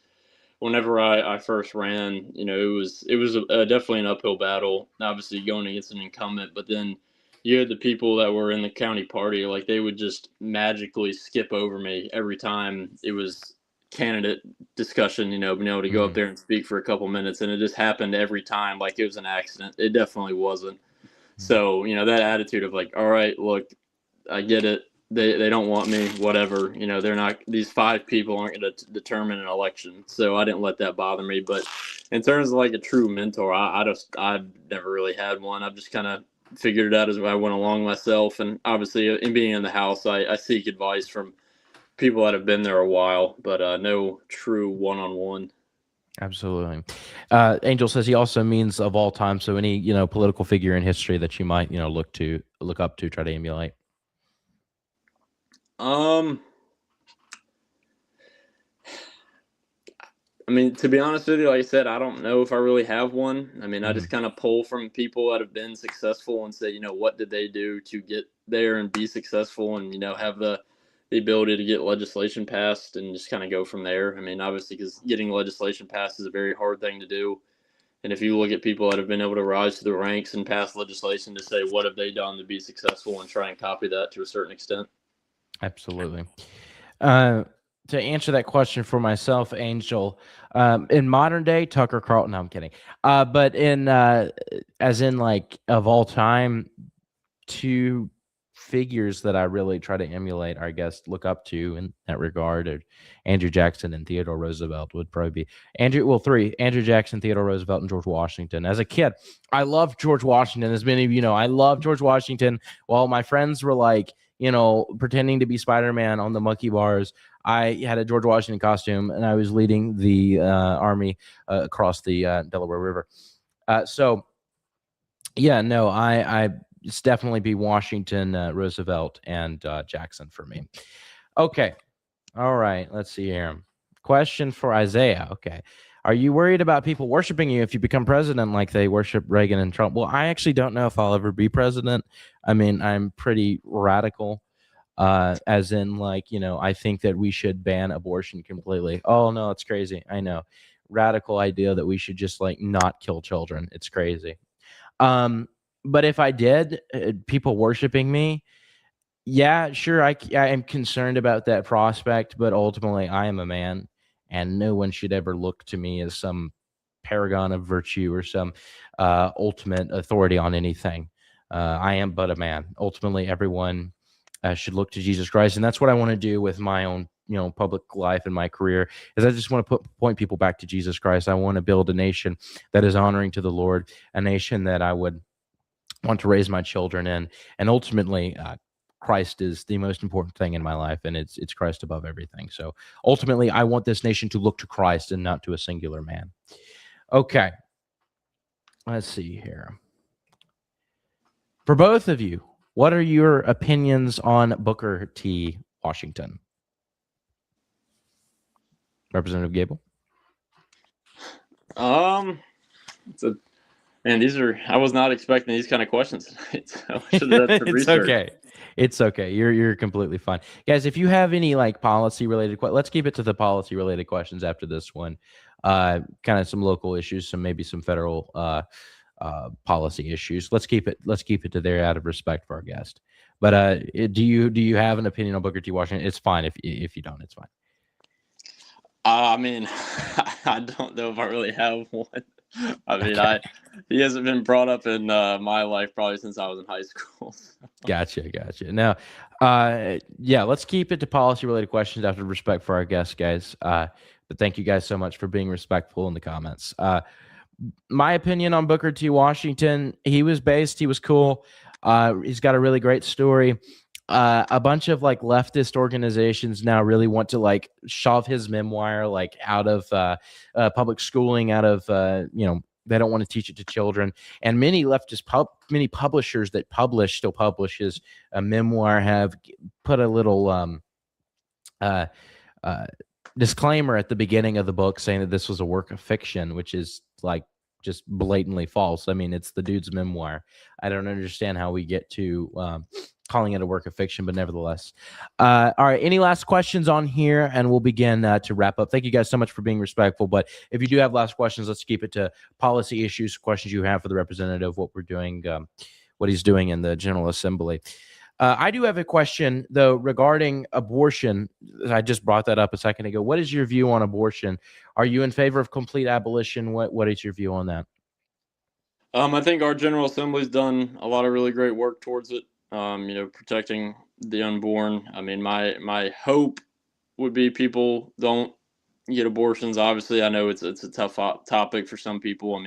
whenever I first ran, it was definitely an uphill battle, obviously going against an incumbent. But then you had the people that were in the county party, like they would just magically skip over me every time it was candidate discussion, being able to go up there and speak for a couple minutes, and it just happened every time like it was an accident. It definitely wasn't. So that attitude of like, all right, look, I get it, they don't want me, whatever, they're not, these 5 people aren't going to determine an election. So I didn't let that bother me. But in terms of like a true mentor, I've never really had one. I've just kind of figured it out as I went along myself. And obviously in being in the House, I seek advice from people that have been there a while, but no true one-on-one. Absolutely. Angel says he also means of all time. So any, political figure in history that you might, look up to, try to emulate. I mean, to be honest with you, like I said, I don't know if I really have one. I mean, I just kind of pull from people that have been successful and say, what did they do to get there and be successful, and, have the ability to get legislation passed, and just kind of go from there. I mean, obviously, because getting legislation passed is a very hard thing to do. And if you look at people that have been able to rise to the ranks and pass legislation, to say, what have they done to be successful, and try and copy that to a certain extent. Absolutely. To answer that question for myself, Angel, in modern day, Tucker Carlton, no, I'm kidding. But as in like of all time, to figures that I really try to emulate, or I guess look up to in that regard, are Andrew Jackson and Theodore Roosevelt would probably be three: Andrew Jackson, Theodore Roosevelt, and George Washington. As a kid, I loved George Washington. As many of you know, I love George Washington. While my friends were like, pretending to be Spider-Man on the monkey bars, I had a George Washington costume, and I was leading the army across the Delaware River. So yeah, no, I it's definitely be Washington, Roosevelt, and Jackson for me. Okay. All right. Let's see here. Question for Isaiah. Okay. Are you worried about people worshiping you if you become president like they worship Reagan and Trump? Well, I actually don't know if I'll ever be president. I mean, I'm pretty radical, as in, like, I think that we should ban abortion completely. Oh, no, it's crazy. I know. Radical idea that we should just, like, not kill children. It's crazy. But if I did, people worshiping me, yeah, sure, I am concerned about that prospect, but ultimately I am a man, and no one should ever look to me as some paragon of virtue or some ultimate authority on anything. I am but a man. Ultimately, everyone should look to Jesus Christ, and that's what I want to do with my own, public life and my career. Is I just want to point people back to Jesus Christ. I want to build a nation that is honoring to the Lord, a nation that I would want to raise my children in, and ultimately, Christ is the most important thing in my life, and it's Christ above everything. So ultimately, I want this nation to look to Christ and not to a singular man. Okay, let's see here. For both of you, what are your opinions on Booker T. Washington? Representative Gable? I was not expecting these kind of questions tonight. So I should have done some research. Okay. It's okay. You're completely fine. Guys, if you have any like policy related let's keep it to the policy related questions after this one. Kind of some local issues, maybe some federal policy issues. Let's keep it to there out of respect for our guest. But do you have an opinion on Booker T. Washington? It's fine if you don't. It's fine. I mean, I don't know if I really have one. I mean, okay. He hasn't been brought up in my life probably since I was in high school. So. Gotcha. Now, yeah, let's keep it to policy-related questions out of respect for our guests, guys. But thank you guys so much for being respectful in the comments. My opinion on Booker T. Washington, he was cool. He's got a really great story. A bunch of like leftist organizations now really want to like shove his memoir like out of public schooling, out of they don't want to teach it to children. And many leftist many publishers that still publish his memoir have put a little disclaimer at the beginning of the book saying that this was a work of fiction, which is like just blatantly false. I mean, it's the dude's memoir. I don't understand how we get to calling it a work of fiction, but nevertheless. All right, any last questions on here? And we'll begin to wrap up. Thank you guys so much for being respectful. But if you do have last questions, let's keep it to policy issues, questions you have for the representative, what we're doing, what he's doing in the General Assembly. I do have a question, though, regarding abortion. I just brought that up a second ago. What is your view on abortion? Are you in favor of complete abolition? What is your view on that? I think our General Assembly's done a lot of really great work towards it. Protecting the unborn. I mean, my hope would be people don't get abortions. Obviously, I know it's a tough topic for some people.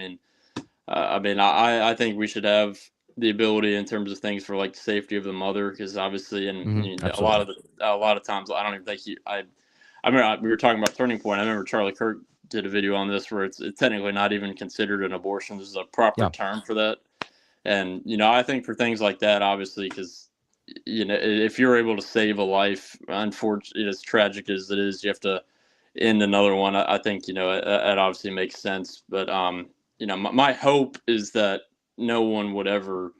I think we should have the ability in terms of things for like the safety of the mother, because obviously, and a lot of times, I don't even think I remember we were talking about Turning Point. I remember Charlie Kirk did a video on this where it's technically not even considered an abortion. There's a proper term for that. And, I think for things like that, obviously, because, if you're able to save a life, unfortunately, as tragic as it is, you have to end another one. I think, it obviously makes sense. But, my hope is that no one would ever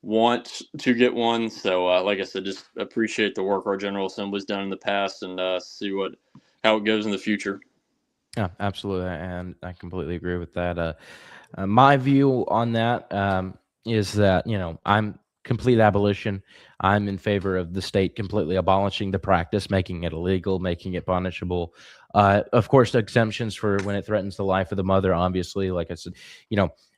want to get one. So, like I said, just appreciate the work our General Assembly's done in the past and see how it goes in the future. Yeah, absolutely. And I completely agree with that. My view on that is that, I'm complete abolition. I'm in favor of the state completely abolishing the practice, making it illegal, making it punishable. Of course, exemptions for when it threatens the life of the mother, obviously. Like I said,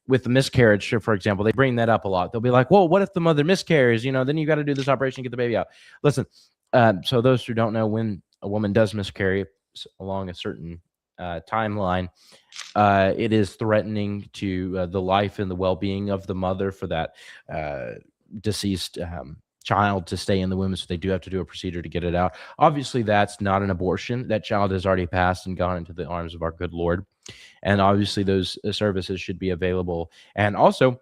with the miscarriage, for example, they bring that up a lot. They'll be like, well, what if the mother miscarries? Then you got to do this operation, get the baby out. Listen, so those who don't know, when a woman does miscarry along a certain timeline, it is threatening to the life and the well-being of the mother for that deceased child to stay in the womb. So they do have to do a procedure to get it out. Obviously, that's not an abortion. That child has already passed and gone into the arms of our good Lord. And obviously, those services should be available. And also,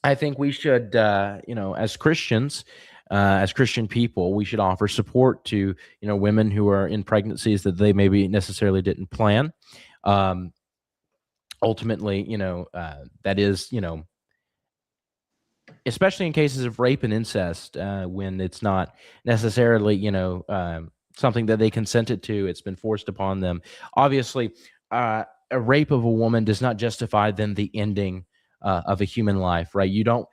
I think we should, as Christians, as Christian people, we should offer support to, women who are in pregnancies that they maybe necessarily didn't plan. Ultimately, that is, especially in cases of rape and incest, when it's not necessarily, something that they consented to, it's been forced upon them. Obviously, a rape of a woman does not justify then the ending of a human life, right? You don't,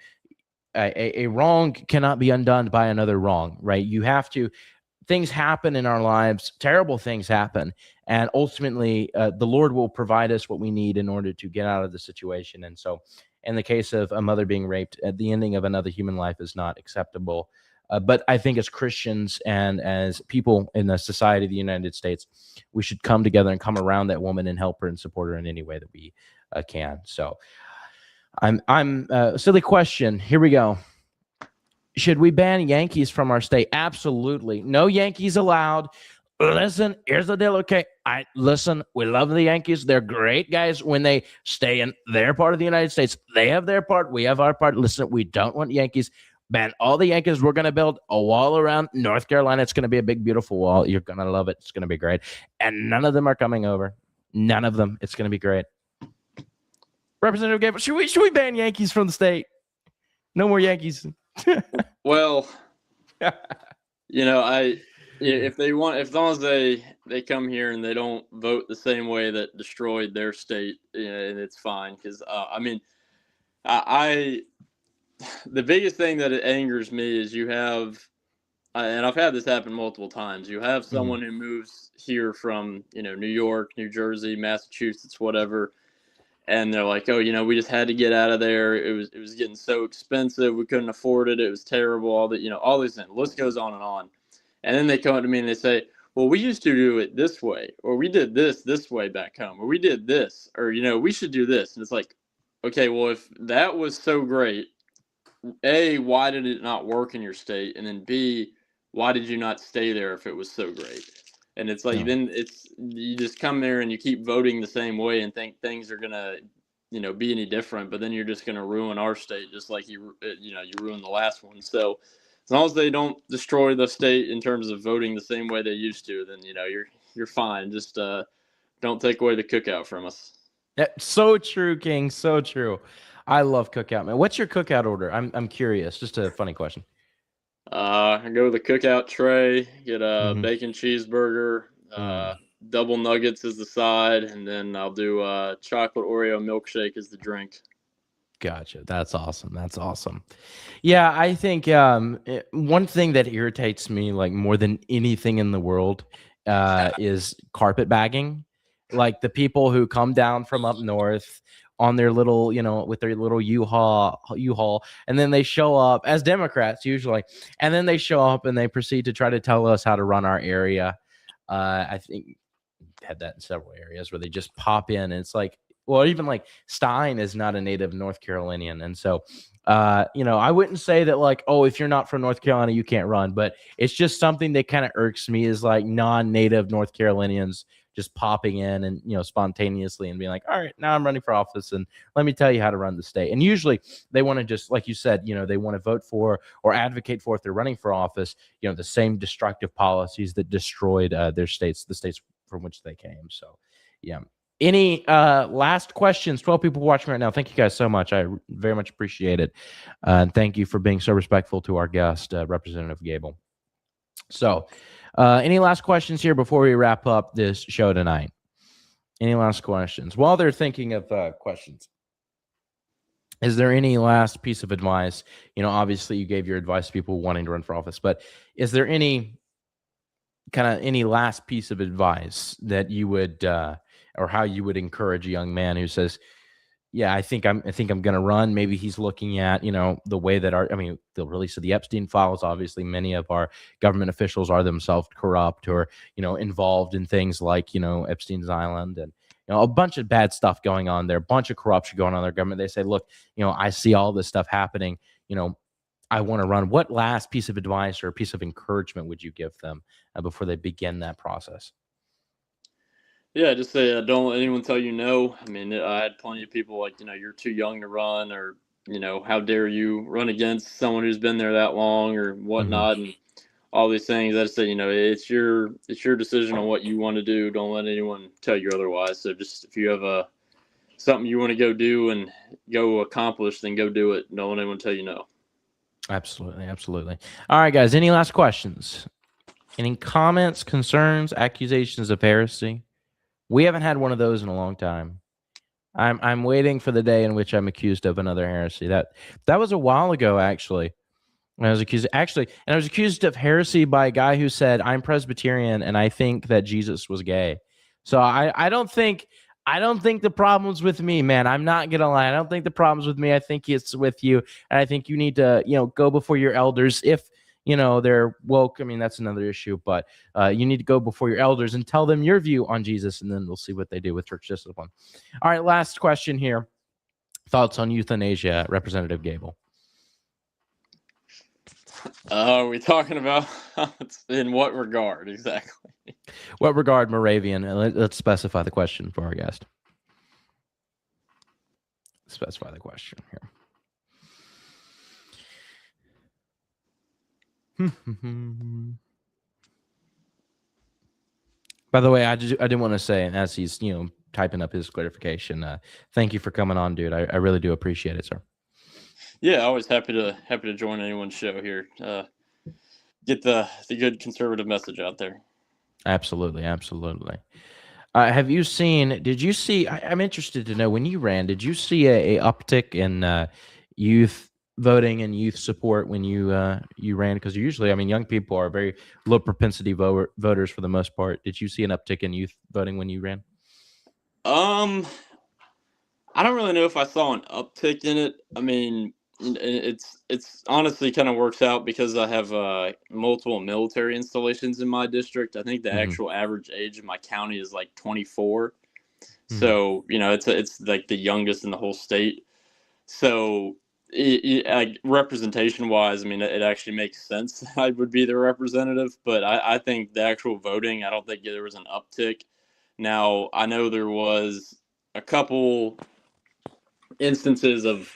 a wrong cannot be undone by another wrong, right? You have to, things happen in our lives, terrible things happen, and ultimately the Lord will provide us what we need in order to get out of the situation. And so in the case of a mother being raped, the ending of another human life is not acceptable. But I think as Christians and as people in the society of the United States, we should come together and come around that woman and help her and support her in any way that we can. So I'm silly question. Here we go. Should we ban Yankees from our state? Absolutely. No Yankees allowed. Listen, here's the deal. Okay. Listen, we love the Yankees. They're great guys when they stay in their part of the United States. They have their part. We have our part. Listen, we don't want Yankees. Ban all the Yankees. We're going to build a wall around North Carolina. It's going to be a big, beautiful wall. You're going to love it. It's going to be great. And none of them are coming over. None of them. It's going to be great. Representative Gable, should we ban Yankees from the state? No more Yankees. Well, if they want, as long as they come here and they don't vote the same way that destroyed their state, and it's fine. Because the biggest thing that it angers me is you have, and I've had this happen multiple times. You have someone who moves here from New York, New Jersey, Massachusetts, whatever. And they're like, oh, we just had to get out of there. It was getting so expensive. We couldn't afford it. It was terrible. All these things. The list goes on and on. And then they come up to me and they say, well, we used to do it this way, or we did this way back home, or we did this, or, we should do this. And it's like, okay, well, if that was so great, A, why did it not work in your state? And then B, why did you not stay there if it was so great? And it's like, then you just come there and you keep voting the same way and think things are gonna, be any different. But then you're just gonna ruin our state, just like you ruined the last one. So as long as they don't destroy the state in terms of voting the same way they used to, then you're fine. Just don't take away the cookout from us. So true, King. So true. I love cookout, man. What's your cookout order? I'm curious. Just a funny question. I go with the cookout tray, get a bacon cheeseburger, double nuggets as the side, and then I'll do chocolate Oreo milkshake as the drink. Gotcha. That's awesome. That's awesome. Yeah, I think one thing that irritates me like more than anything in the world is carpet bagging. Like the people who come down from up north on their little, with their little U-Haul, and then they show up as Democrats usually, and then they show up and they proceed to try to tell us how to run our area. I think had that in several areas where they just pop in, and it's like, well, even like Stein is not a native North Carolinian, and so I wouldn't say that like, oh, if you're not from North Carolina, you can't run, but it's just something that kind of irks me is like non-native North Carolinians just popping in and, spontaneously and being like, all right, now I'm running for office and let me tell you how to run the state. And usually they want to just, like you said, they want to vote for or advocate for, if they're running for office, the same destructive policies that destroyed their states, the states from which they came. So, yeah. Any last questions? 12 people watching right now. Thank you guys so much. I very much appreciate it. And thank you for being so respectful to our guest, Representative Gable. So, any last questions here before we wrap up this show tonight? Any last questions? While they're thinking of questions, is there any last piece of advice? Obviously you gave your advice to people wanting to run for office, but is there any last piece of advice that you would, or how you would encourage a young man who says, yeah, I think I'm going to run. Maybe he's looking at, the way that the release of the Epstein files. Obviously, many of our government officials are themselves corrupt or, involved in things like, Epstein's Island and, a bunch of bad stuff going on there, a bunch of corruption going on in their government. They say, look, I see all this stuff happening. I want to run. What last piece of advice or a piece of encouragement would you give them before they begin that process? Yeah, just say don't let anyone tell you no. I mean, I had plenty of people like, you're too young to run, or how dare you run against someone who's been there that long, or Mm-hmm. whatnot, and all these things. I just say, it's your decision on what you want to do. Don't let anyone tell you otherwise. So just if you have something you want to go do and go accomplish, then go do it. Don't let anyone tell you no. Absolutely. Absolutely. All right, guys. Any last questions? Any comments, concerns, accusations of heresy? We haven't had one of those in a long time. I'm waiting for the day in which I'm accused of another heresy. That was a while ago, actually. I was accused of heresy by a guy who said, I'm Presbyterian and I think that Jesus was gay. So I don't think the problem's with me, man. I'm not gonna lie. I don't think the problem's with me. I think it's with you. And I think you need to, go before your elders if they're woke. I mean, that's another issue, but you need to go before your elders and tell them your view on Jesus, and then we'll see what they do with church discipline. All right, last question here. Thoughts on euthanasia, Representative Gable? Are we talking about in what regard exactly? What regard, Moravian? Let's specify the question for our guest. Specify the question here. By the way, I didn't want to say, and as he's typing up his clarification, thank you for coming on, dude. I really do appreciate it, sir. Yeah, always happy to join anyone's show here. Get the good conservative message out there. Absolutely. Have you seen? Did you see? I'm interested to know, when you ran, did you see a uptick in youth voting and youth support when you ran? Because usually, young people are very low propensity voters for the most part. Did you see an uptick in youth voting when you ran? I don't really know if I saw an uptick in it. I mean, it's honestly kind of works out because I have multiple military installations in my district. I think the actual average age of my county is like 24. So it's like the youngest in the whole state. So representation wise, it actually makes sense that I would be the representative. But I think the actual voting, I don't think there was an uptick. Now I know there was a couple instances of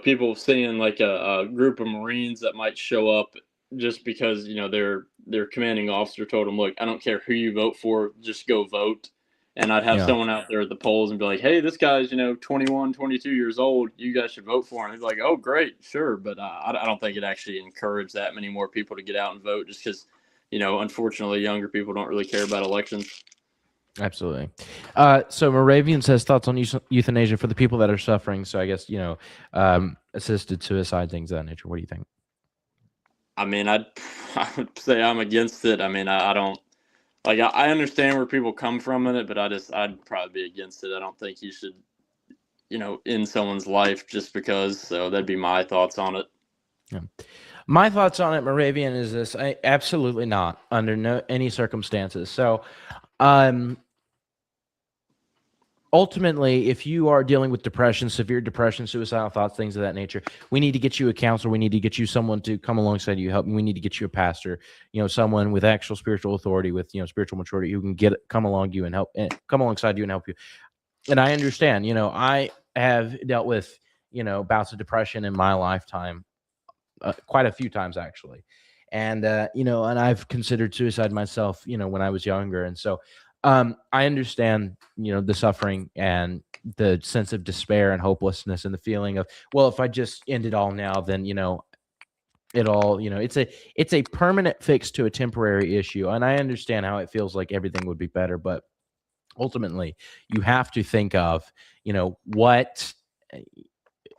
people seeing like a group of Marines that might show up just because their commanding officer told them, look, I don't care who you vote for, just go vote. And I'd have someone out there at the polls and be like, hey, this guy's 21, 22 years old, you guys should vote for him. He'd be like, oh great, sure. But I don't think it actually encouraged that many more people to get out and vote, just because unfortunately younger people don't really care about elections. Absolutely. So Moravian says, thoughts on euthanasia for the people that are suffering. So I guess, assisted suicide, things of that nature. What do you think? I would say I'm against it. I don't like, I understand where people come from in it, but I'd probably be against it. I don't think you should, end someone's life just because. So that'd be my thoughts on it. Yeah. My thoughts on it, Moravian, is this: absolutely not, under any circumstances. So, ultimately, if you are dealing with depression, severe depression, suicidal thoughts, things of that nature, we need to get you a counselor. We need to get you someone to come alongside you, help. We need to get you a pastor, someone with actual spiritual authority, with spiritual maturity, who can come alongside you and help you. And I understand. I have dealt with bouts of depression in my lifetime, quite a few times actually, and and I've considered suicide myself, when I was younger, and so. I understand, the suffering and the sense of despair and hopelessness and the feeling of, well, if I just end it all now, then, it all, it's a permanent fix to a temporary issue. And I understand how it feels like everything would be better, but ultimately you have to think of, what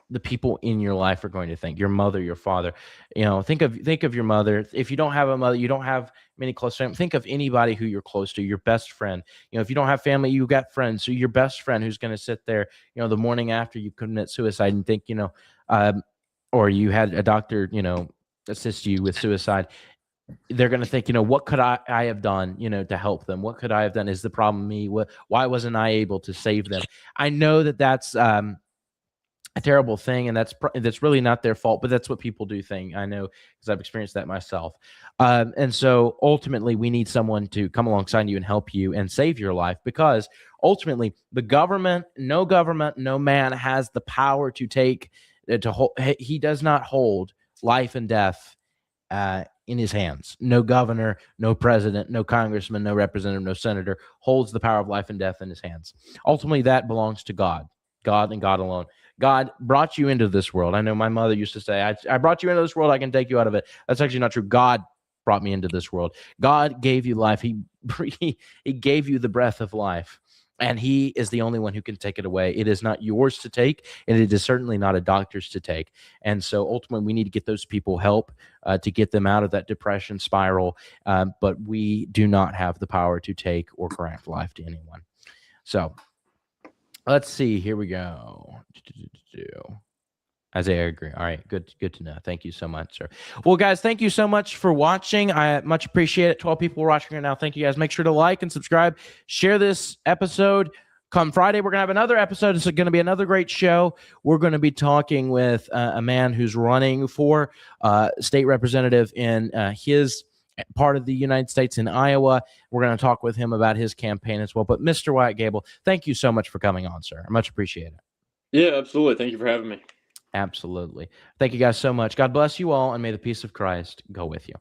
the people in your life are going to think. Your mother, your father. Think of your mother. If you don't have a mother, you don't have many close friends. Think of anybody who you're close to, your best friend. If you don't have family, you got friends. So your best friend who's going to sit there, the morning after you commit suicide and think, or you had a doctor, assist you with suicide. They're going to think, what could I have done, to help them? What could I have done? Is the problem me? Why wasn't I able to save them? I know that that's a terrible thing, and that's really not their fault, but that's what people do think. I know because I've experienced that myself. And so ultimately we need someone to come alongside you and help you and save your life, because ultimately no government, no man has the power to take to hold. He does not hold life and death in his hands. No governor, no president, no congressman, no representative, no senator holds the power of life and death in his hands. Ultimately, that belongs to God and God alone. God brought you into this world. I know my mother used to say, I brought you into this world, I can take you out of it. That's actually not true. God brought me into this world. God gave you life. He gave you the breath of life, and he is the only one who can take it away. It is not yours to take, and it is certainly not a doctor's to take. And so ultimately we need to get those people help to get them out of that depression spiral, but we do not have the power to take or grant life to anyone. So let's see. Here we go. Isaiah, I agree. All right, good to know. Thank you so much, sir. Well, guys, thank you so much for watching. I much appreciate it. 12 people are watching right now. Thank you, guys. Make sure to like and subscribe. Share this episode. Come Friday, we're going to have another episode. It's going to be another great show. We're going to be talking with a man who's running for state representative in his part of the United States in Iowa. We're going to talk with him about his campaign as well. But Mr. Wyatt Gable, thank you so much for coming on, sir. I much appreciate it. Yeah, absolutely. Thank you for having me. Absolutely. Thank you guys so much. God bless you all, and may the peace of Christ go with you.